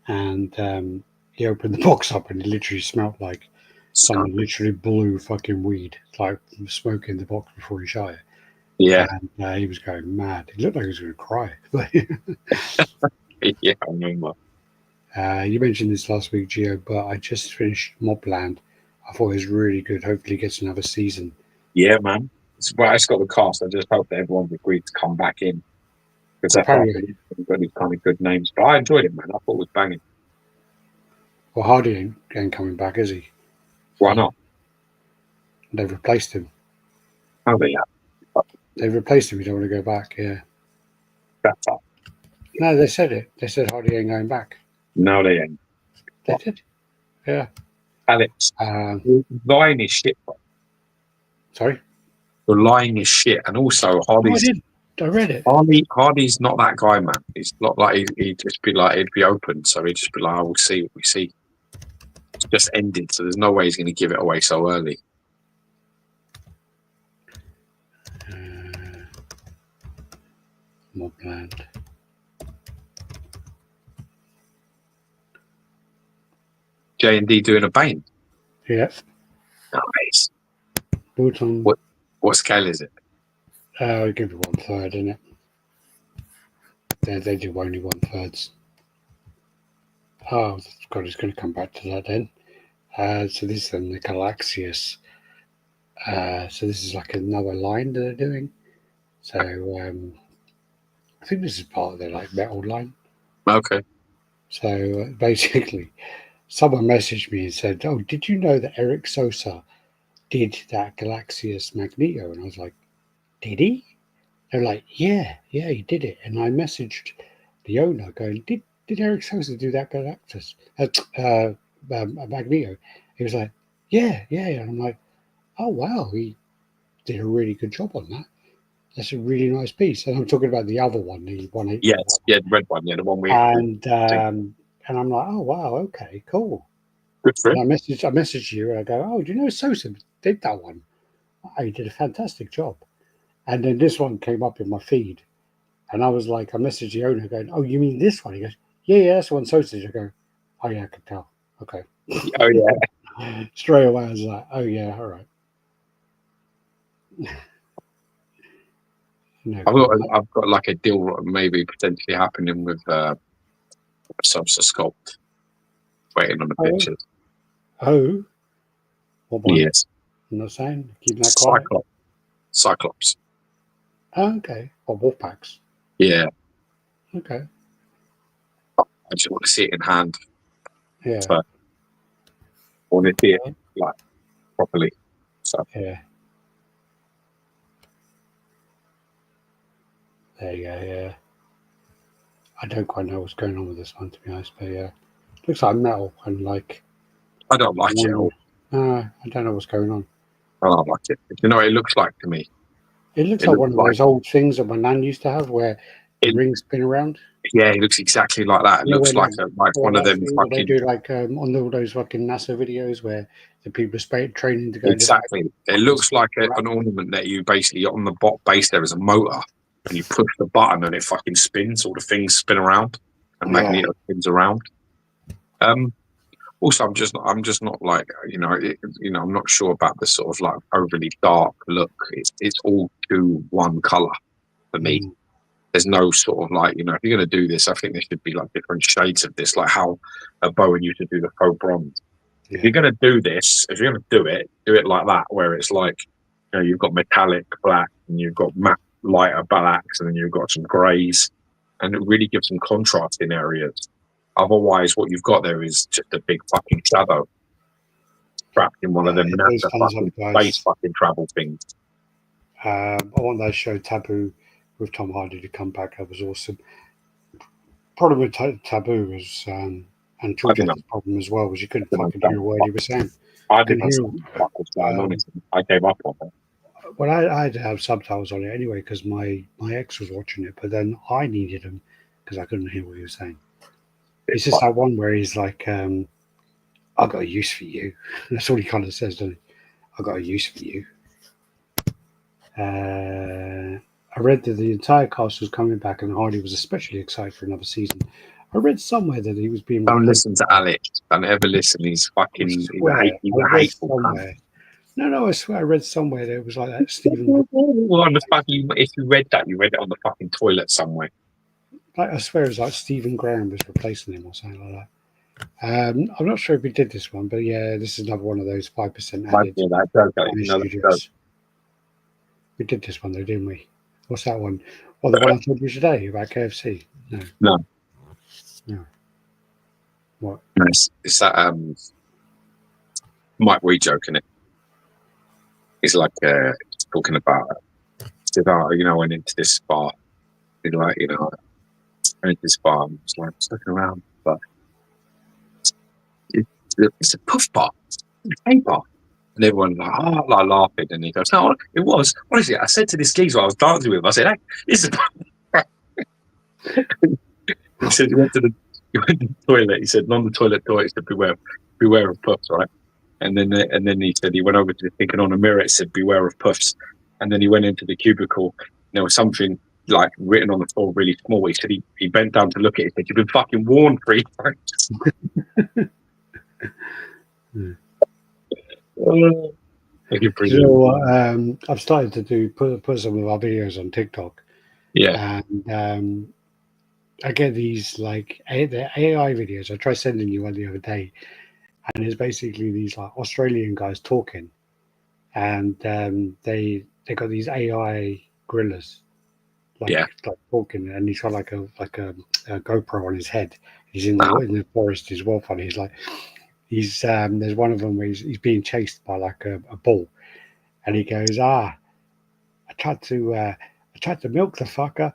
And he opened the box up, and it literally smelled like someone literally blew fucking weed, like smoke in the box before he shot it. Yeah. And he was going mad. He looked like he was going to cry. Yeah, I remember. You mentioned this last week, Gio, but I just finished Mobland. I thought it was really good. Hopefully, it gets another season. Yeah, man. It's got the cast. I just hope that everyone's agreed to come back in. Because apparently got these kind of good names. But I enjoyed it, man. I thought it was banging. Well, Hardy ain't coming back, is he? Why not? They've replaced him. Oh, they have. They've replaced him. You don't want to go back, yeah. That's up. No, they said it. They said Hardy ain't going back. No, they ain't. They did? Yeah. Alex, lying is shit, bro. Sorry? The lying is shit. And also, Hardy's... I read it. Hardy's not that guy, man. He's not like... He'd just be like... He'd be open. So he'd just be like, we'll see what we see. It's just ended. So there's no way he's going to give it away so early. Mobland. J&D doing a Bane. Yeah. Nice. What scale is it? I give it 1/3, isn't it? They do only 1/3. Oh God, it's going to come back to that then. So this is then the Galaxius. So this is like another line that they're doing. So I think this is part of their like metal line. Okay. So basically, someone messaged me and said, "Oh, did you know that Eric Sosa did that Galaxius Magneto?" And I was like, "Did he?" They're like, "Yeah, he did it." And I messaged the owner going, "Did Eric Sosa do that Galactus Magneto?" He was like, "Yeah." And I'm like, "Oh wow, he did a really good job on that. That's a really nice piece." And I'm talking about the other one, the 1/8. Yes, the red one, the one we. And I'm like, "Oh wow, okay, cool." Good for him. And I messaged you, and I go, "Oh, do you know Sosa did that one? Oh, he did a fantastic job." And then this one came up in my feed, and I was like, I messaged the owner going, "Oh, you mean this one?" He goes, "Yeah, that's the one Sosa did." I go, "Oh yeah, I can tell." Okay. Oh yeah. Straight away, I was like, "Oh yeah, all right." No, I've got like a deal maybe potentially happening with Sosa Sculpt. Waiting on the pictures. Oh. What one? Yes. I'm not saying. Keep that quiet. Cyclops. Oh, okay. Or Wolfpacks. Yeah. Okay. I just want to see it in hand. Yeah. So, I want to see it like properly. So yeah. There you go. Yeah. I don't quite know what's going on with this one, to be honest, but yeah, looks like metal and like. I don't like it at all. I don't know what's going on. I don't like it. You know what it looks like to me? It looks like one of those old things that my nan used to have, where the ring spin around. Yeah, he looks exactly like that. It looks like one of them fucking. They do like on all those fucking NASA videos where the people are training to go. Exactly. It looks like an ornament that you basically on the base there is a motor, and you push the button and it fucking spins. All the things spin around, and Magneto spins around. Also, I'm just not like I'm not sure about the sort of like overly dark look. It's all one color for me. There's no sort of like if you're going to do this, I think there should be like different shades of this, like how Bowen used to do the faux bronze. If you're going to do this, if you're going to do it like that, where it's like you've got metallic black and you've got matte lighter blacks and then you've got some greys, and it really gives some contrast in areas. Otherwise, what you've got there is just a big fucking shadow trapped in one of them NASA fucking space fucking travel things. I want that show Taboo with Tom Hardy to come back. That was awesome. Problem with Taboo was, and George's problem as well, was you couldn't fucking hear a word he was saying. I didn't hear what was going on. I gave up on it. Well, I had to have subtitles on it anyway because my ex was watching it, but then I needed them because I couldn't hear what he was saying. It's just that one where he's like, I've got a use for you. That's all he kind of says, doesn't he? I've got a use for you. I read that the entire cast was coming back and Hardy was especially excited for another season. I read somewhere that he was being... Don't listen to Alex. Don't ever listen. He's fucking... He's a hateful cunt. No, I swear I read somewhere that it was like that. Stephen... Well, on the fucking... If you read that, you read it on the fucking toilet somewhere. Like, I swear it was like Stephen Graham was replacing him or something like that. I'm not sure if we did this one, but yeah, this is another one of those 5% added. We did this one though, didn't we? What's that one? Well, the one I told you today about KFC. No. What? No, it's that Mike Wee joking it. He's like talking about went into this bar. He's like, went into this bar and was like looking around, but it's a puff bar, it's a bar. And everyone like laughing, and he goes, "No, it was. What is it?" I said to this geezer I was dancing with him, I said, "Hey, this is." He said he went to the toilet. He said, "On the toilet door, it said beware of puffs, right?" And then he said he went over to the thing, and on a mirror it said beware of puffs. And then he went into the cubicle. There was something like written on the floor really small. He said he bent down to look at it. He said, "You've been fucking warned 3 times." I've started to put some of our videos on TikTok. Yeah. And I get these like the AI videos. I tried sending you one the other day, and it's basically these like Australian guys talking, and they got these AI gorillas, like talking, and he's got like a GoPro on his head. He's in the forest. He's well funny. He's like. There's one of them where he's being chased by like a bull, and he goes, I tried to milk the fucker.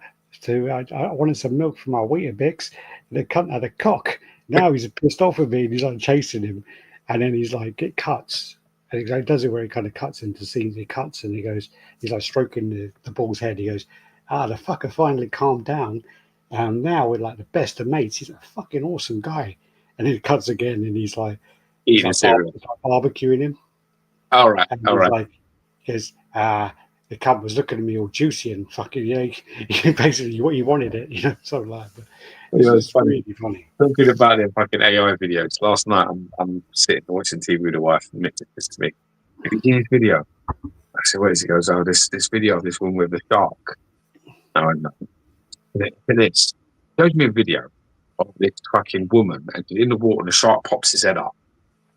I wanted some milk from my Weetabix. The cunt had a cock. Now he's pissed off with me, and he's like chasing him, and then he's like it cuts, and he does it where he kind of cuts into scenes. He cuts, and he's like stroking the bull's head. He goes, the fucker finally calmed down. Now we're like the best of mates. He's a fucking awesome guy. And then it cuts again, and he's like barbecuing him. All right. Because the cunt was looking at me all juicy and fucking, basically what you wanted it, something like that. But it's really funny. Talking about the fucking AI videos. Last night, I'm sitting watching TV with the wife, and Nick says to me, "Have you seen this video?" I said, "What is it?" He goes, "Oh, this video of this one with the shark." No, for this, shows me a video of this fucking woman, and she's in the water, and the shark pops his head up,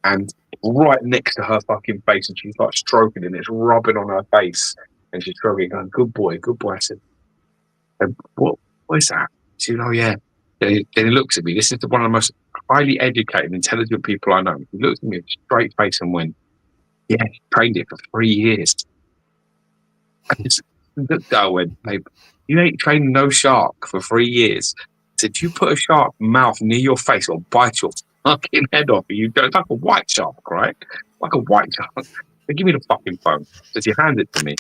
and right next to her fucking face, and she's like stroking it, and it's rubbing on her face, and she's stroking, going, "Good boy, good boy." I said, "What is that?" She said, "Oh yeah." Then he looks at me. This is one of the most highly educated, intelligent people I know. He looked at me with a straight face and went, "Yeah, trained it for 3 years." I just looked at her and went, "Babe, you ain't trained no shark for 3 years. If you put a shark mouth near your face, it'll bite your fucking head off. You don't like a white shark, right? Like a white shark. So give me the fucking phone." So she hands it to me,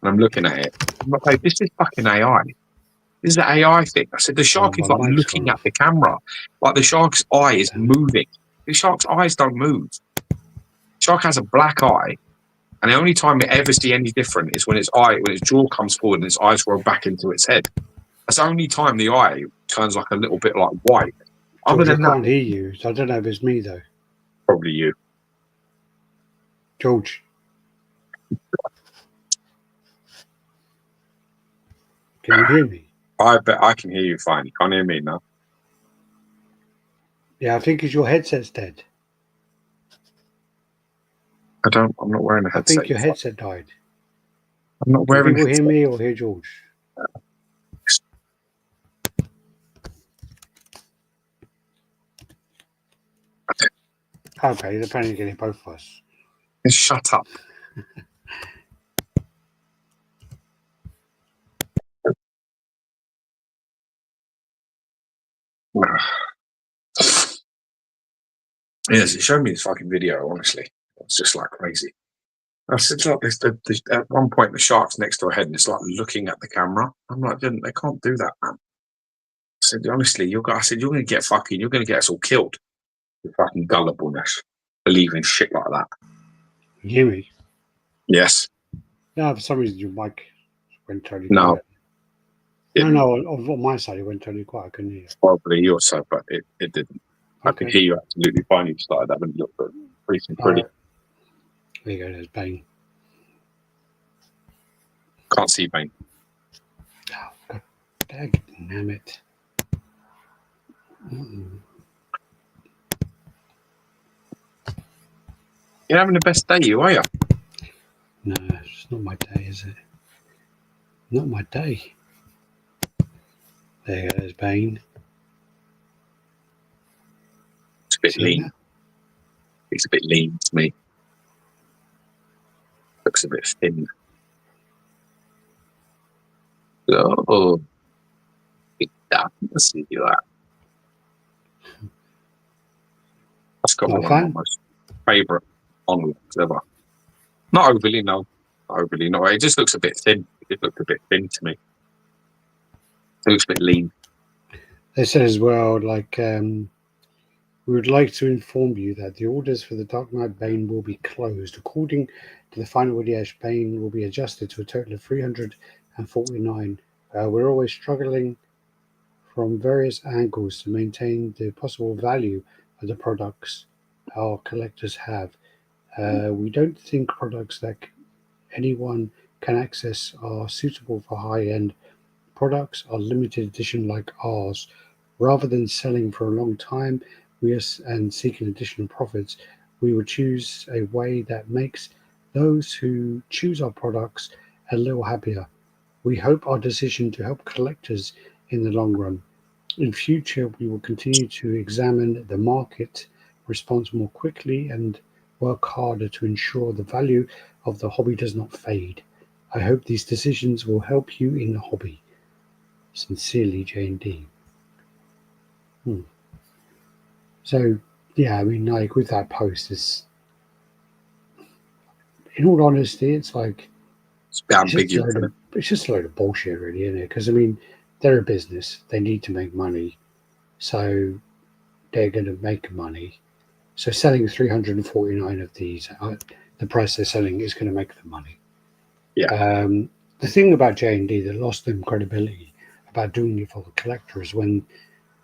and I'm looking at it. I'm like, "This is fucking AI. This is the AI thing. I said the shark is my like mic's looking gone at the camera, like the shark's eye is off. moving. The shark's eyes don't move. Shark has a black eye, and the only time it ever see any different is when its jaw comes forward and its eyes roll back into its head. That's the only time the eye turns like a little bit like white. Other George, I than that, can't hear you. So I don't know if it's me though. probably you. George, can you hear me? I bet I can hear you fine. You can't hear me now. Yeah, I think it's your headset's dead. I'm not wearing a I headset. think your headset died. I'm not Can wearing a people hear headset. me or hear George? Okay, they're panicking both of us. Shut up. Yes, it showed me this fucking video, honestly. It's just like crazy. I said, look, at one point the shark's next to her head and it's like looking at the camera. I'm like, they can't do that, man. I said, honestly, you're going to get us all killed. Your fucking gullibleness. Believing shit like that. You hear me? Yes. No, for some reason your mic went totally No. quiet. No, on my side it went totally quiet. I couldn't hear you. Probably your side, but it didn't. I could hear you absolutely fine. You started having a look pretty. Right. There you go, there's Bane. Can't see Bane. Oh, God damn it. You're having the best day, are you? No, it's not my day, is it? Not my day. There you go, there's Bane. It's a bit lean. That? It's a bit lean to me. Looks a bit thin. Oh, let's see that. That's got one of my most favourite onlooks ever. Not overly, no. Not overly, no. It just looks a bit thin. It looked a bit thin to me. It looks a bit lean. They said as well, like, we would like to inform you that the orders for the Dark Knight Bane will be closed. According to the final Riyadh, Bane will be adjusted to a total of 349. We're always struggling from various angles to maintain the possible value of the products our collectors have. We don't think products that anyone can access are suitable for high-end products are limited edition like ours. Rather than selling for a long time and seeking additional profits, we would choose a way that makes those who choose our products a little happier. We hope our decision to help collectors in the long run. In future, we will continue to examine the market response more quickly and work harder to ensure the value of the hobby does not fade. I hope these decisions will help you in the hobby. Sincerely, J&D. So, yeah, I mean, like with that post, in all honesty, it's like it's just a load of bullshit, really, isn't it? Because I mean, they're a business; they need to make money, so they're going to make money. So, selling 349 of these, the price they're selling is going to make them money. Yeah. The thing about J&D that lost them credibility about doing it for the collector is when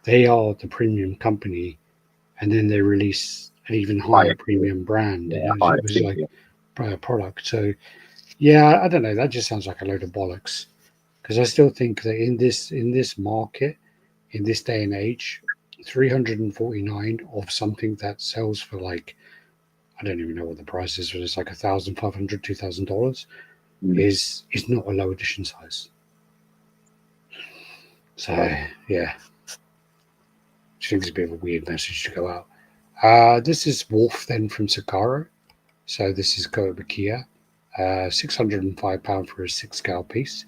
they are the premium company, and then they release an even higher premium brand. Yeah, it was like a product. So, yeah, I don't know. That just sounds like a load of bollocks. Because I still think that in this market, in this day and age, 349 of something that sells for like, I don't even know what the price is, but it's like $1,500, $2,000 is not a low edition size. So yeah, I think it's a bit of a weird message to go out. This is Wolf then from Sakara. So this is Kobakia. £605 for a 6-scale piece.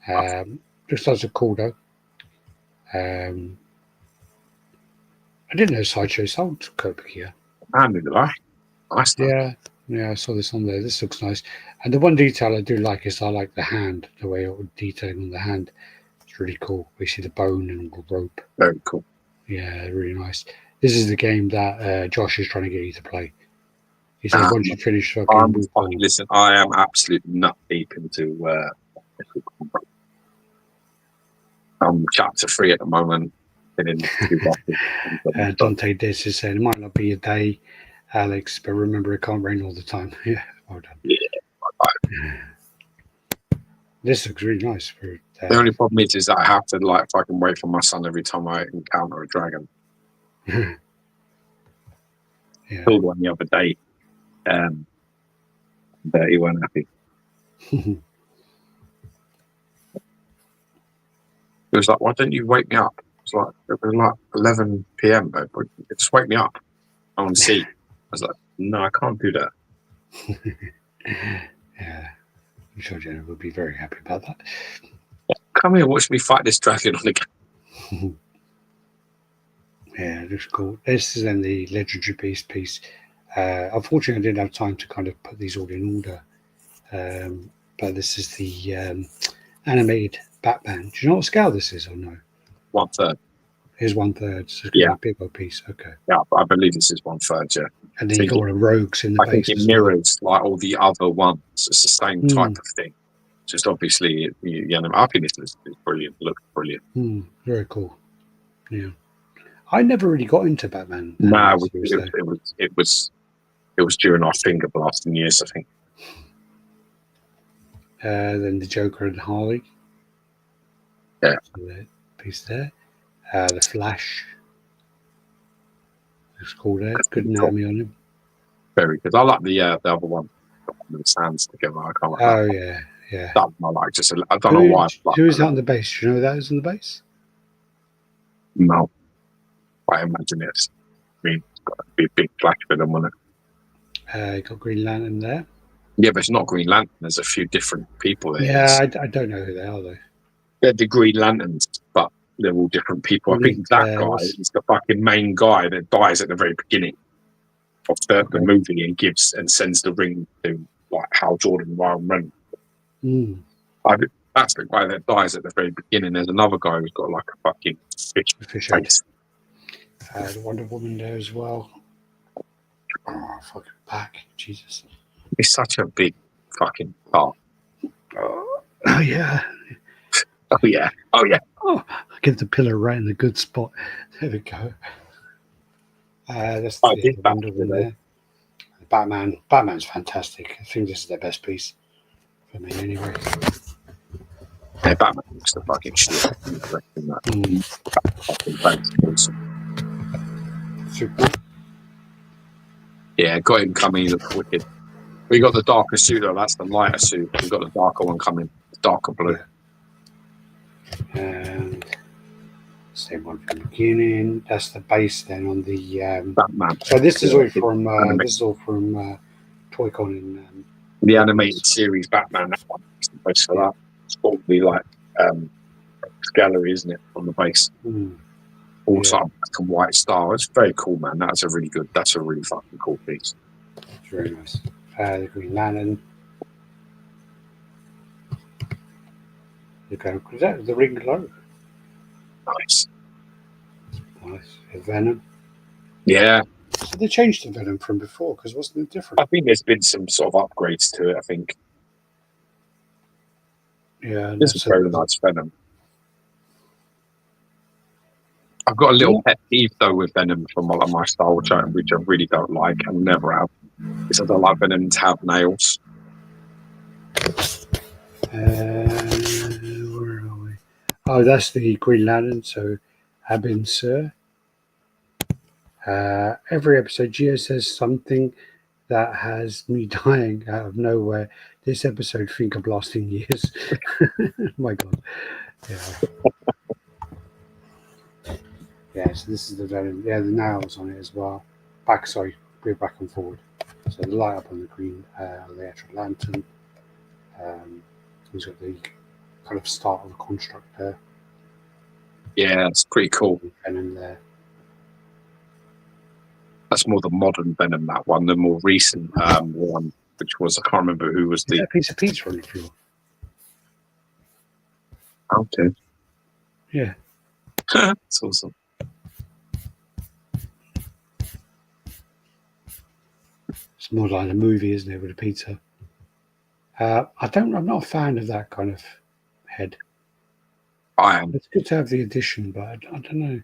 Looks like a cool though. I didn't know Sideshow sold Kobakia. Nice. Yeah, I saw this on there. This looks nice. And the one detail I do like is I like the hand, the way it would detailing on the hand. It's really cool. We see the bone and the rope. Very cool. Yeah, really nice. This is the game that Josh is trying to get you to play. He said once you finish listen, I am absolutely nut deep into I'm chapter 3 at the moment. Dante Des is saying it might not be a day, Alex, but remember it can't rain all the time. Yeah, well done. Yeah. This looks really nice. For the only problem is that I have to fucking wait for my son every time I encounter a dragon. Yeah. Killed one the other day, but he weren't happy. It was like, why don't you wake me up? It was like 11 p.m. But just wake me up. I want to see. I was like, no, I can't do that. Yeah, I'm sure Jenna would be very happy about that. Come here, watch me fight this dragon on the game. Yeah, it looks cool. This is then the Legendary Beast piece. Unfortunately, I didn't have time to kind of put these all in order. But this is the animated Batman. Do you know what scale this is or no? 1/3. Here's 1/3. So it's a big old piece. Okay. Yeah, I believe this is 1/3. Yeah. And then you got all the rogues in the base. I think it mirrors like all the other ones. It's the same type of thing. Just obviously, I think this is brilliant. Looks brilliant. Very cool. Yeah. I never really got into Batman. No, it was during our finger blasting years, I think. Then the Joker and Harley. Yeah. So that piece there. The Flash. Looks cool there. Good anatomy on him. Very good. I like the other one. The sands together. I can't like that. Yeah. That one I like. I don't know why. Who is that on the base? Do you know who that is on the base? No. I imagine it's got to be a big Flash Venom, wouldn't it? You got Green Lantern there. Yeah, but it's not Green Lantern. There's a few different people there. Yeah, I don't know who they are, though. They're the Green Lanterns, but they're all different people. I think that guy is the fucking main guy that dies at the very beginning of the movie and gives and sends the ring to Hal Jordan and Ryan Reynolds. That's the guy that dies at the very beginning. There's another guy who's got like a fucking fish face. The Wonder Woman there as well. Oh, fucking back. Jesus. It's such a big fucking car. Oh, yeah. Oh, yeah. Oh, yeah. Oh, I give the pillar right in the good spot. There we go. That's the Wonder Woman there. Batman. Batman's fantastic. I think this is their best piece for me anyway. Yeah, Batman looks the fucking shit. Super. Yeah, got him coming. He looks wicked. We got the darker suit though. That's the lighter suit. We got the darker one coming. Darker blue. And same one from the beginning. That's the base then on the Batman. So this is all from Toy-Con and the animated series Batman. That one. It's that. It's probably like gallery, isn't it, on the base? Also, black and white star. It's very cool, man. That's a really fucking cool piece. It's very nice. The Green Lantern. Is that the ring glow? Nice. Venom. Yeah. So they changed the Venom from before because wasn't it different? I think there's been some sort of upgrades to it. I think. Yeah. This is very nice Venom. I've got a little pet peeve though with Venom from my Star Wars channel, which I really don't like and never have. Is I don't like Venom to have nails. Where are we? Oh, that's the Green Lantern. So, Abin Sir. Every episode, Gio says something that has me dying out of nowhere. This episode, finger blasting years. My God. Yeah. Yeah, so this is the Venom. Yeah, the nails on it as well. We're back and forward. So the light up on the green, the actual lantern. He's got the kind of start of the construct there. Yeah, it's pretty cool. Venom there. That's more the modern Venom, that one. The more recent one, which was, I can't remember who was a piece of pizza on the floor. Okay. Yeah, It's awesome. it's more like a movie, isn't it, with a pizza? I'm not a fan of that kind of head. I am. It's good to have the addition, but I don't know.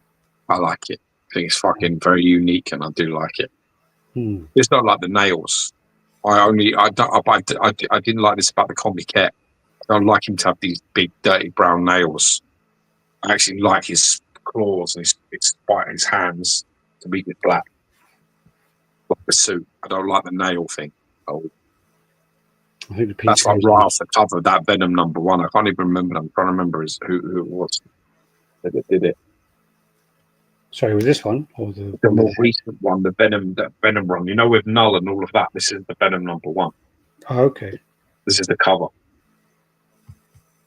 I like it. I think it's fucking very unique, and I do like it. Hmm. It's not like the nails. I didn't like this about the Copycat. I don't like him to have these big, dirty brown nails. I actually like his claws and his hands to be black, like the suit. I don't like the nail thing. Oh, I think the pizza. that's like right off the cover of that Venom #1. I can't even remember. I'm trying to remember who it was that did it. Sorry, was this one or the more recent one, the Venom run? You know, with Null and all of that. This is the Venom #1. Oh, okay. This is the cover.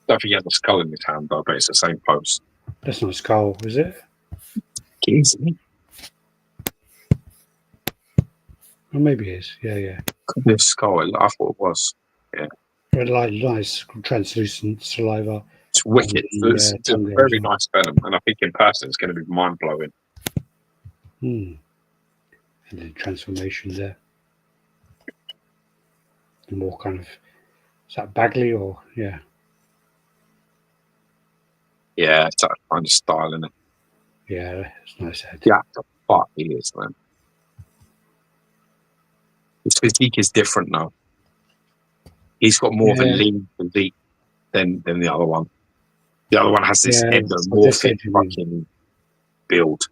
Don't think he has a skull in his hand though, but it's the same pose. That's not a skull, is it? Easy. Or maybe it is. Yeah. Could be a skull. I thought it was. Yeah. Red light, nice translucent saliva. It's wicked. It's a very nice Venom, and I think in person it's going to be mind blowing. And then transformation there. The more kind of, is that Bagley or yeah? Yeah, it's that kind of style, isn't it? Yeah, it's nice head. Yeah, the fuck he is, man. His physique is different now. He's got more of a lean physique than the other one. The other one has this endomorphic fucking build.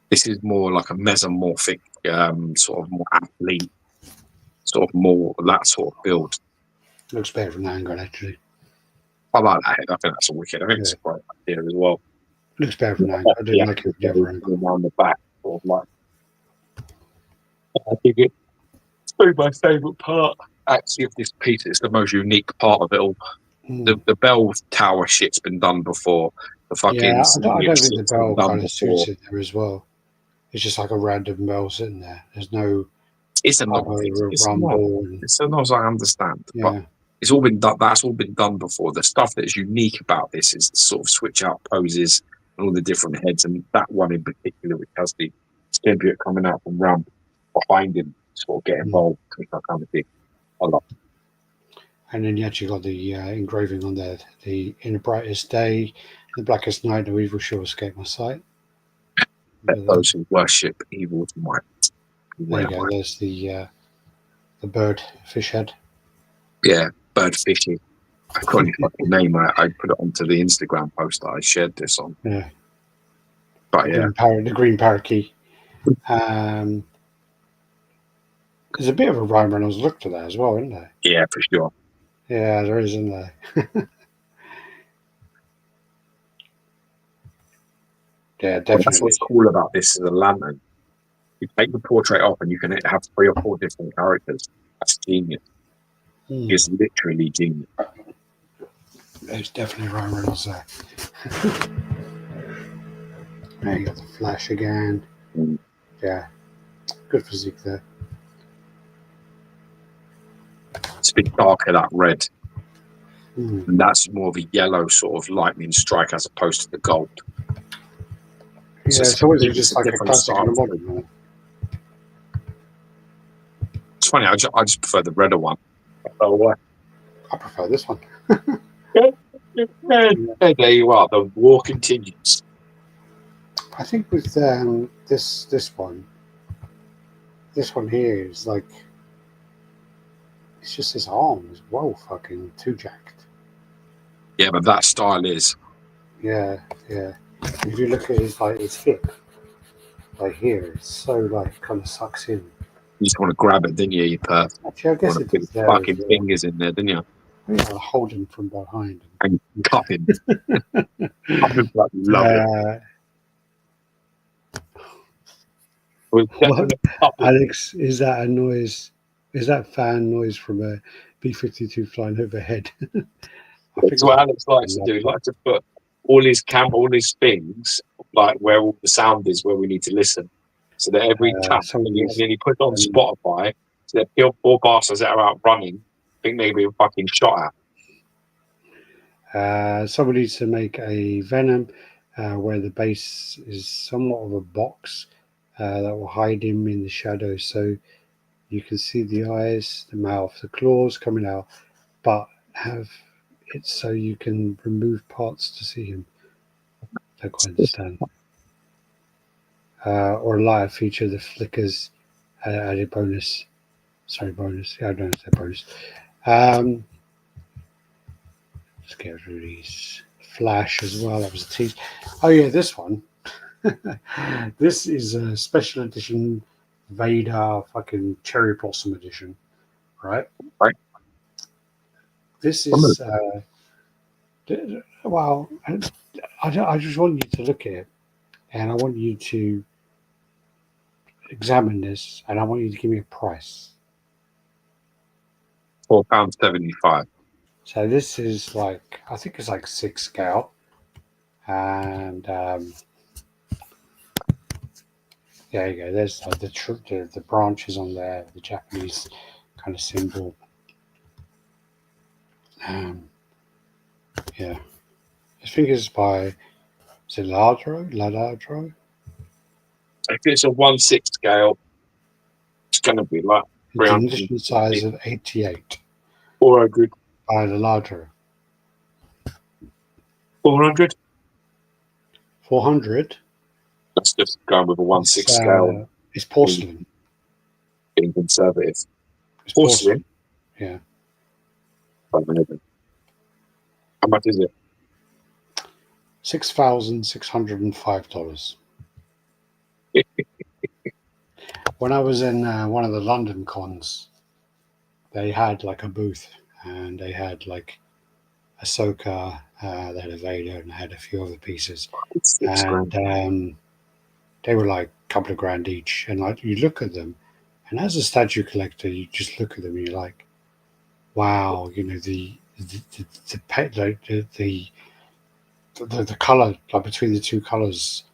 This is more like a mesomorphic, sort of more athlete, sort of more that sort of build. Looks better from the angle, actually. I like that head. I think that's a wicked. I think it's a great idea as well. Looks better from the angle. I didn't like it from the other angle. Around the back, sort of like. I think it's probably my favourite part, actually, of this piece. It's the most unique part of it all. The bell tower shit's been done before. The fucking I don't think the bell kind of suits it there as well. It's just like a random bell sitting there. There's no. It's a rumble. It's a noise. I understand, but it's all been done. That's all been done before. The stuff that's unique about this is the sort of switch out poses and all the different heads, and that one in particular, which has the symbiote coming out from round behind him, sort of get involved with that kind of thing. I love it. And then you actually got the engraving on there: the in the brightest day, the blackest night, no evil shall escape my sight. Let those who worship evil might. There you go. There's the bird fish head. Yeah, bird fishy. I can't even fucking name. I put it onto the Instagram post that I shared this on. Yeah. But the green parakeet. There's a bit of a Ryan Reynolds look to that as well, isn't there? Yeah, for sure. Yeah, there is, isn't there? Yeah, definitely. That's what's cool about this is a lantern. You take the portrait off and you can have 3 or 4 different characters. That's genius. It's literally genius. There's definitely Ryan Reynolds there. There you got the Flash again. Yeah, good physique there. It's a bit darker, that red. And that's more of a yellow sort of lightning strike as opposed to the gold. Yeah, it's always just like a classic and a modern one. It's funny, I just prefer the redder one. I prefer this one. There you are. The war continues. I think with this one here is like, it's just his arm is well fucking too jacked. Yeah, but that style is. Yeah. If you look at his hip, like here, it's so like kind of sucks in. You just want to grab it, didn't you? You perf. Actually, I guess you want to put fucking fingers in there, didn't you? I think I'll hold him from behind and cup him. Cup him like love it. Alex, is that a noise? Is that fan noise from a B-52 flying overhead? That's what Alex likes to do. He likes to put all his things like where all the sound is, where we need to listen, so that every tap, and then he puts on Spotify, so that poor bastards that are out running think they're being fucking shot Someone needs to make a Venom where the base is somewhat of a box that will hide him in the shadows, so you can see the eyes, the mouth, the claws coming out, but have it so you can remove parts to see him. Don't quite understand. Or a live feature that flickers added bonus. Sorry, bonus. Yeah, I don't know if they're bonus. Let's get rid of these. Flash as well. That was a tease. Oh yeah, this one. This is a special edition Vader fucking cherry blossom edition, right? Right. This is well. I just want you to look at it, and I want you to examine this, and I want you to give me a price. £4.75. So this is like, I think it's like 6 scale, and there you go. There's like the branches on there, the Japanese kind of symbol. Yeah, I think it's by, is it Ladardro? If it's a 1/6 scale, it's going to be like It's an edition size of 88 400. by Ladardro. 400. 400. Let's just go with a 1/6 scale. It's porcelain. Being conservative. It's Porcelain. Yeah. How much is it? $6,605. When I was in one of the London cons, they had like a booth, and they had like Ahsoka, they had a Vader, and they had a few other pieces, It's and they were like a couple of grand each. And like you look at them, and as a statue collector, you just look at them and you're like, wow, you know the color, like between the two colors,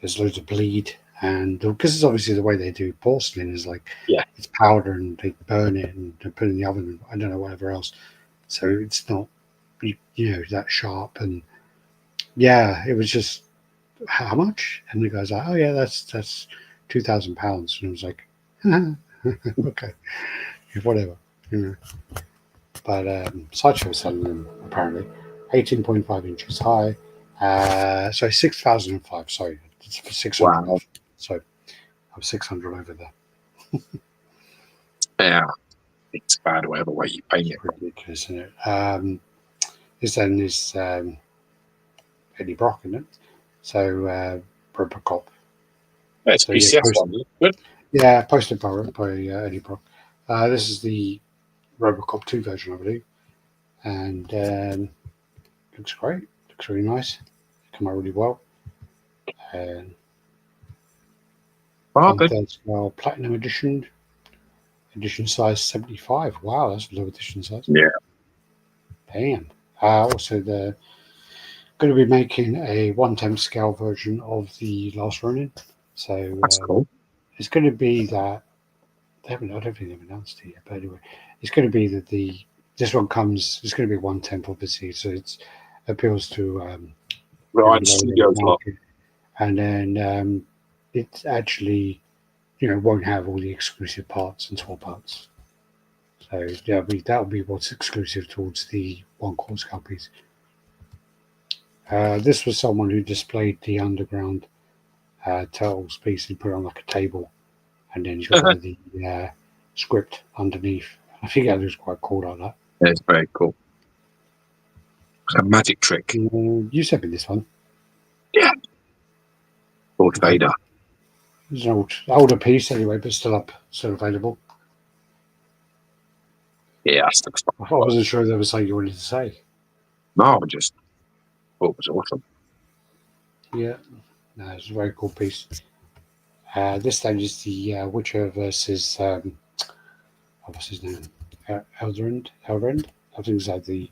there's loads of bleed, and because it's obviously the way they do porcelain is like, Yeah. it's powder and they burn it and they put it in the oven and I don't know whatever else, so it's not you know that sharp. And yeah, it was just, how much? And the guy's like, oh yeah, that's £2,000. And I was like, okay, whatever, you know. But Sideshow was selling them apparently 18.5 inches high. Sorry, 6,005. Sorry, it's for 600. Wow. So I'm 600 over there. Yeah. It's bad whatever way you paint it. Ridiculous, isn't it? This then is Eddie Brock, isn't it? So Robocop. Yeah, it's So, PCS yeah, one. Good. Yeah, posted by Eddie Brock. This is the Robocop 2 version, I believe, and looks great. Looks really nice. Come out really well. And Good. third scale Platinum Edition. Edition size 75. Wow, that's a low edition size. Yeah. Damn. Also, they're going to be making a 1/10 scale version of the Last Ronin. So That's cool. it's going to be that. I don't think they've announced it yet, but anyway, it's going to be that this one comes. It's going to be 1/10, obviously, so it appeals to Right, studios lot. and then it actually, you know, won't have all the exclusive parts and swap parts. So that'll be what's exclusive towards the 1/4 scale piece. This was someone who displayed the underground Turtles piece and put it on like a table, and then he's got the script underneath. I think that was quite cool like that. Yeah, it's very cool. It's a magic trick. You sent me this one. Yeah. Lord Vader. It's an older piece anyway, but still available. Yeah, that's looks fun. I wasn't sure if there was something you wanted to say. No, I just thought it was awesome. Yeah, no, it's a very cool piece. This time is the Witcher versus what's his name? Elrond. I think it's like the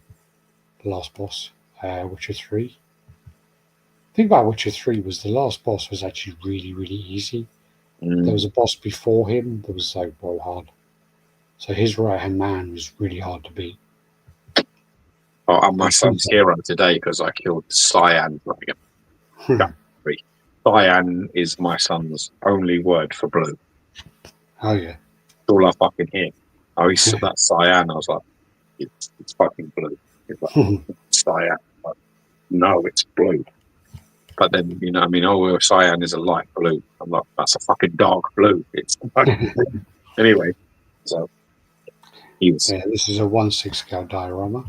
last boss. Witcher 3. The thing about Witcher 3 was the last boss was actually really, really easy. There was a boss before him that was like well hard. So his right hand man was really hard to beat. Oh, I'm my son's hero today because I killed Cyan dragon. Cyan is my son's only word for blue. Oh yeah. That's all I fucking hear. Oh, he said that cyan. I was like, it's fucking blue. He's like, cyan. Like, no, it's blue. But then, you know what I mean? Oh, well, cyan is a light blue. I'm like, that's a fucking dark blue. It's fucking blue. Anyway, so he was. Yeah, this is a 1/6 scale diorama.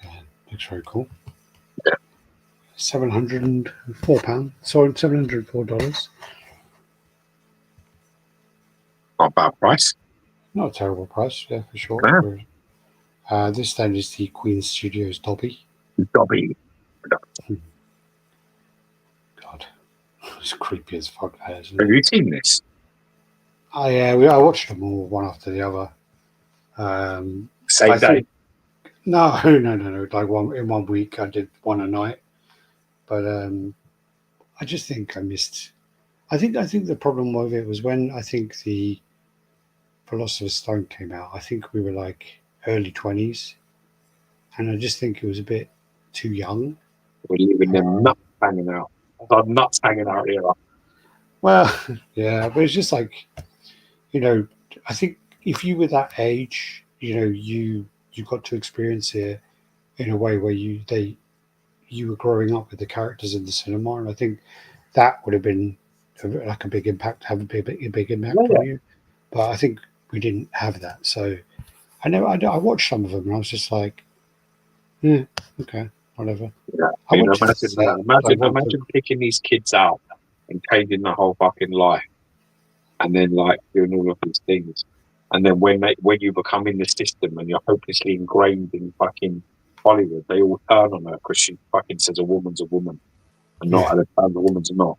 Yeah, looks very cool. Yeah. £704. Sorry, $704. Not a bad price. Not a terrible price, yeah, for sure. Yeah. This then is the Queen Studios Dobby. Dobby. God, it's creepy as fuck. That, isn't Have it? you seen this? Oh yeah, I watched them all one after the other. Same day. No. Like in 1 week, I did one a night. But I just think I missed. I think the problem with it was when I think the Philosopher's Stone came out. I think we were like early 20s, and I just think it was a bit too young. We're leaving them nuts hanging out. Our nuts hanging out here. Well, yeah, but it's just like, you know, I think if you were that age, you know, you got to experience it in a way where you were growing up with the characters in the cinema, and I think that would have been like a big impact, have a big impact on you. But I think we didn't have that, so I watched some of them, and I was just like, yeah, okay, whatever. Yeah. Imagine picking these kids out and changing the whole fucking life, and then like doing all of these things, and then when you become in the system and you're hopelessly ingrained in fucking Hollywood, they all turn on her because she fucking says a woman's a woman and not at the time a woman's not.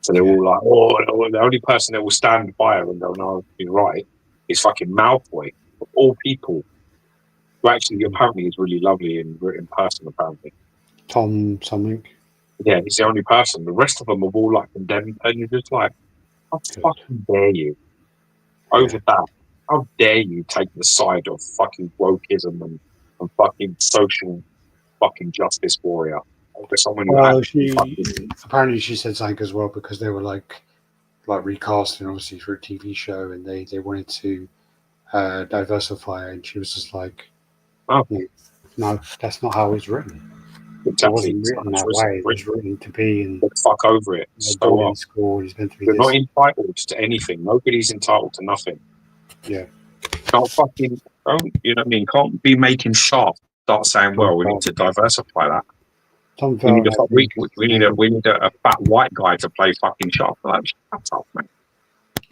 So they're all like, oh, the only person that will stand by her and go, no, you're right, is fucking Malfoy of all people, who actually apparently is really lovely in person apparently. Tom something. Yeah, he's the only person. The rest of them are all like condemned, and you're just like, how fucking dare you? Over that, how dare you take the side of fucking wokeism and fucking social fucking justice warrior over someone who apparently she said something as well because they were like recasting obviously for a TV show, and they wanted to diversify, and she was just like, oh no, that's not how it's written. Exactly. It wasn't written that way. It was written to be in fuck over it. So school. He's meant to be. You're not entitled to anything. Nobody's entitled to nothing. Yeah. Can't fucking, you know what I mean? Can't be making Shaft start saying, well, we need to diversify that. We need a fat white guy to play fucking Shaft. Like, shut up, man.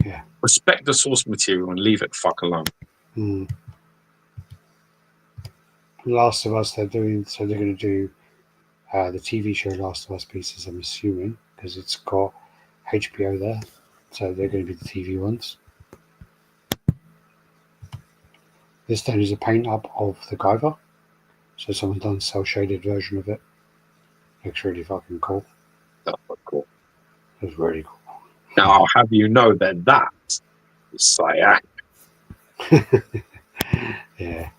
Yeah. Respect the source material and leave it the fuck alone. Last of Us, they're going to do the TV show Last of Us pieces, I'm assuming, because it's got HBO there, so they're going to be the TV ones. This then is a paint up of the Guyver, so someone done a cel shaded version of it. Looks really fucking cool. That's cool. It's really cool. Now I'll have you know that is Cyan. Yeah.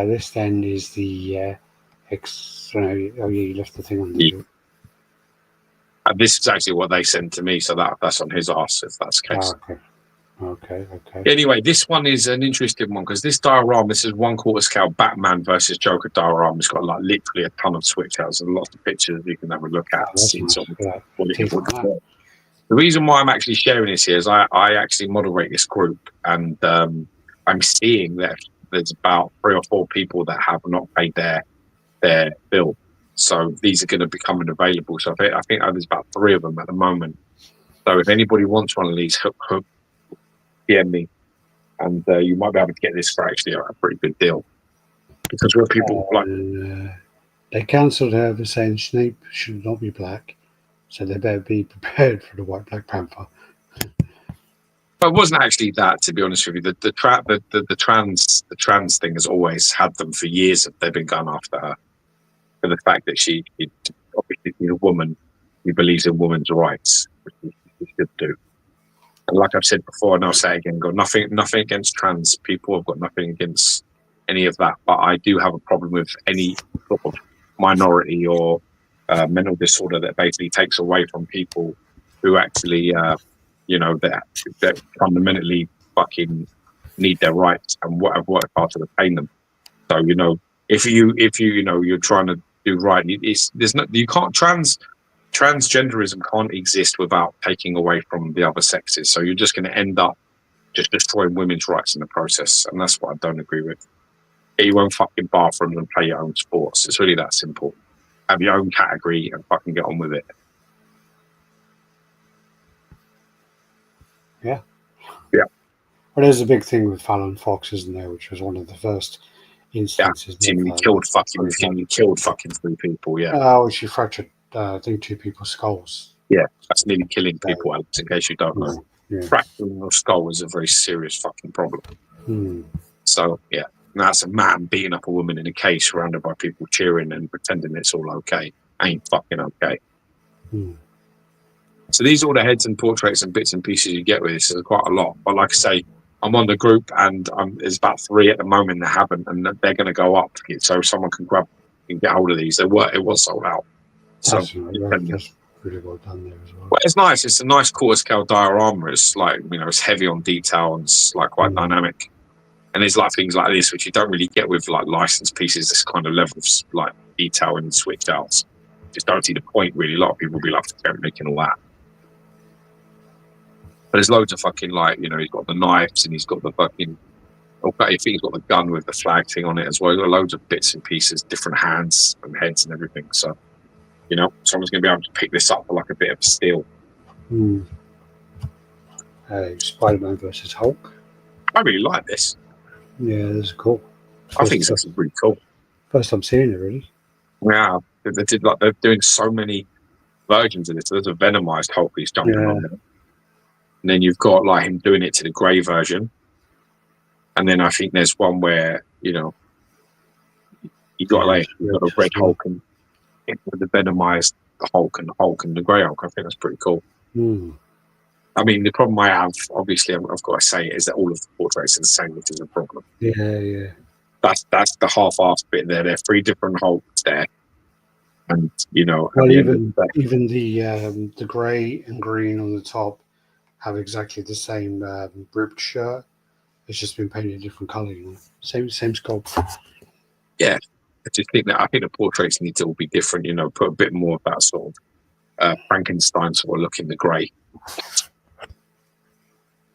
This then is the you left the thing on the this is actually what they sent to me, so that's on his ass if that's the case. Okay. Anyway, this one is an interesting one because this diorama, this is 1/4 scale Batman versus Joker diorama. It's got like literally a ton of switch outs and lots of pictures you can have a look at. The reason why I'm actually sharing this here is I actually moderate this group, and I'm seeing that there's about 3 or 4 people that have not paid their bill. So these are going to be coming available. So I think there's about 3 of them at the moment. So if anybody wants one of these, hook DM me, and you might be able to get this for actually a pretty good deal. Because where people they cancelled her saying Snape should not be black, so they better be prepared for the white Black Panther. But it wasn't actually that, to be honest with you. The trans thing has always had them for years. They've been going after her for the fact that she obviously is a woman who believes in women's rights, which she should do. And like I've said before, and I'll say again, got nothing against trans people. I've got nothing against any of that. But I do have a problem with any sort of minority or mental disorder that basically takes away from people who actually, that fundamentally fucking need their rights and what have worked hard to obtain them. So if you you're trying to do right, you can't transgenderism can't exist without taking away from the other sexes. So you're just going to end up just destroying women's rights in the process, and that's what I don't agree with. Get your own fucking bathroom and play your own sports. It's really that simple. Have your own category and fucking get on with it. Yeah. Yeah. Well, there's a big thing with Fallon Fox, isn't there? Which was one of the first instances. Yeah. He killed fucking 3 people. Yeah. Oh, she fractured, I think, 2 people's skulls. Yeah, that's nearly killing people, Alex, in case you don't know. Yeah. Fracturing your skull is a very serious fucking problem. Hmm. So, yeah, that's a man beating up a woman in a case surrounded by people cheering and pretending it's all okay. Ain't fucking okay. Hmm. So these are all the heads and portraits and bits and pieces you get with this. There's quite a lot. But like I say, I'm on the group and there's about 3 at the moment that haven't, and they're going to go up. So someone can get hold of these. It was sold out. So That's really well done there as well. But it's nice. It's a nice quarter scale diorama. It's like, it's heavy on detail and it's like quite dynamic. And there's like things like this, which you don't really get with like licensed pieces, this kind of level of like detail and switch outs. Just don't see the point really. A lot of people will be like, making all that. But there's loads of fucking like, he's got the knives and he's got the fucking, I think he's got the gun with the flag thing on it as well. He's got loads of bits and pieces, different hands and heads and everything. So, someone's going to be able to pick this up for like a bit of a steal. Spider-Man versus Hulk. I really like this. Yeah, this is cool. I think it's actually pretty cool. First time seeing it, really. Yeah, they're doing so many versions of this. There's a Venomized Hulk he's jumping on there. And then you've got like him doing it to the grey version. And then I think there's one where, you got a red Hulk and the Venomized Hulk and the grey Hulk. I think that's pretty cool. I mean, the problem I have, obviously, I've got to say, is that all of the portraits are the same, which is a problem. Yeah. That's the half-assed bit there. There are 3 different Hulks there, and well, even the grey and green on the top have exactly the same ripped shirt. It's just been painted a different colour. Same sculpt. Yeah, I think the portraits need to all be different. Put a bit more of that sort of Frankenstein sort of look in the grey.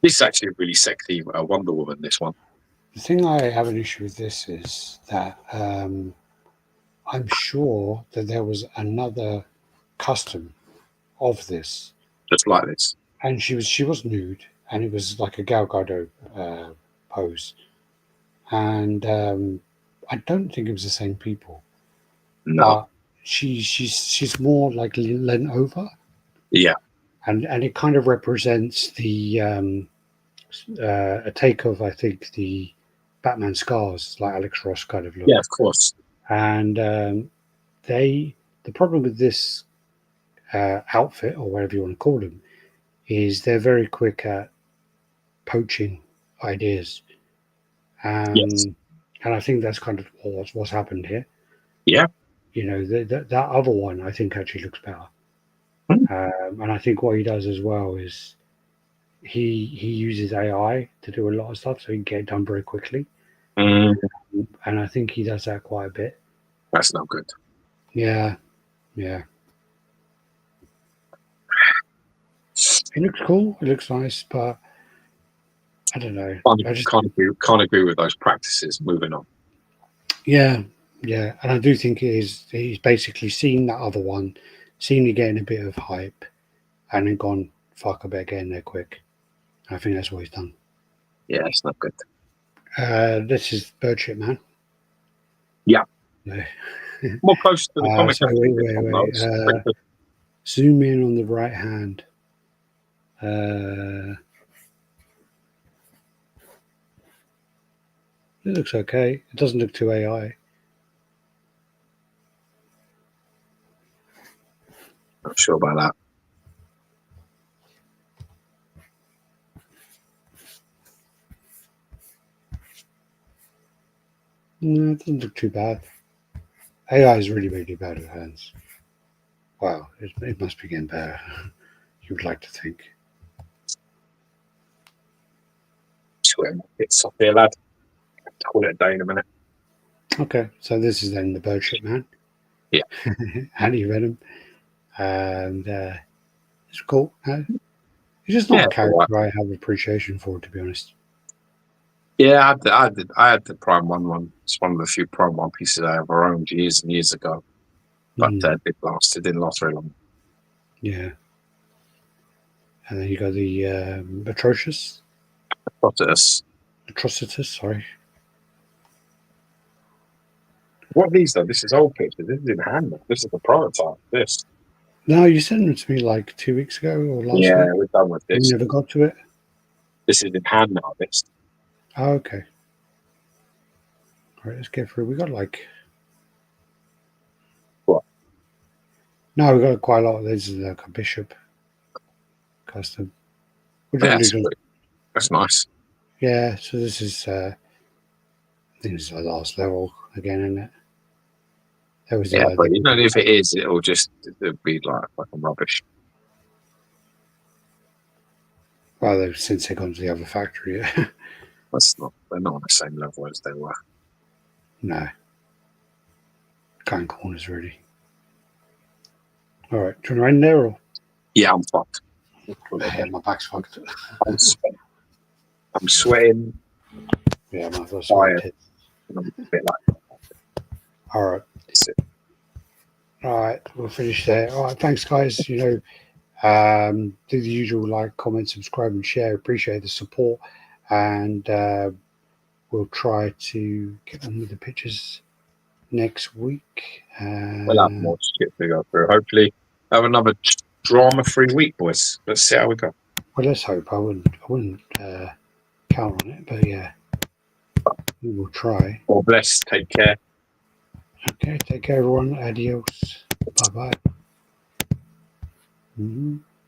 This is actually a really sexy Wonder Woman, this one. The thing I have an issue with this is that I'm sure that there was another custom of this. Just like this. And she was nude, and it was like a Gal Gadot pose. And I don't think it was the same people. No. But she's more like leant over. Yeah. And it kind of represents the a take of, I think, the Batman scars, like Alex Ross kind of look. Yeah, of course. And the problem with this outfit, or whatever you want to call them, is they're very quick at poaching ideas. Yes. And I think that's kind of what's happened here. Yeah. That other one, I think, actually looks better. And I think what he does as well is he uses AI to do a lot of stuff, so he can get it done very quickly. And I think he does that quite a bit. That's not good. Yeah. It looks cool. It looks nice, but I don't know. I just can't agree with those practices. Moving on. Yeah, and I do think he's basically seen that other one, seen it getting a bit of hype, and then gone, fuck, I better get in there quick. I think that's what he's done. Yeah, it's not good. This is bird shit, man. Yeah. No. More close to the comic. Wait. Zoom in on the right hand. It looks okay. It doesn't look too AI. Not sure about that. No, it doesn't look too bad. AI is really, really bad with hands. Wow, it must be getting better. You would like to think. Swear my bits off here, lad. Call it a day in a minute. Okay, so this is then the bird ship man. Yeah. Anti-Venom. And it's cool. It's just not Yeah, a it's character alright. I have appreciation for, to be honest. Yeah, I had the Prime one. It's one of the few Prime One pieces I ever owned years and years ago. But it didn't last very long. Yeah. And then you got the Atrocitus. Atrocitus, sorry. What are these though? This is old pictures. This is in hand. This is the prototype. This. No, you sent them to me like 2 weeks ago or last Yeah, week. we're done with You this. never got to it? This is in hand now. This. Oh, okay. All right, let's get through. We got like. What? No, we got quite a lot. This is like a bishop custom. Which one That's do you great. That's nice. Yeah, so this is I think this is the last level again, isn't it? That was Yeah, but you know, if it is, it'll be like fucking rubbish. well, since they gone to the other factory, yeah. They're not on the same level as they were. No. Can't corners really. All right, do you want to end there or? Yeah, I'm fucked. Yeah, my back's fucked. I'm sweating. Yeah, my first Tired. I'm a bit like. All right. That's it. All right, we'll finish there. All right, thanks, guys. Do the usual, like, comment, subscribe, and share. Appreciate the support, and we'll try to get on with the pictures next week. We'll have more shit to go through. Hopefully, have another drama-free week, boys. Let's see how we go. Well, let's hope. I wouldn't count on it, but yeah, we will try. All blessed. Take care. Okay, take care, everyone. Adios. Bye bye.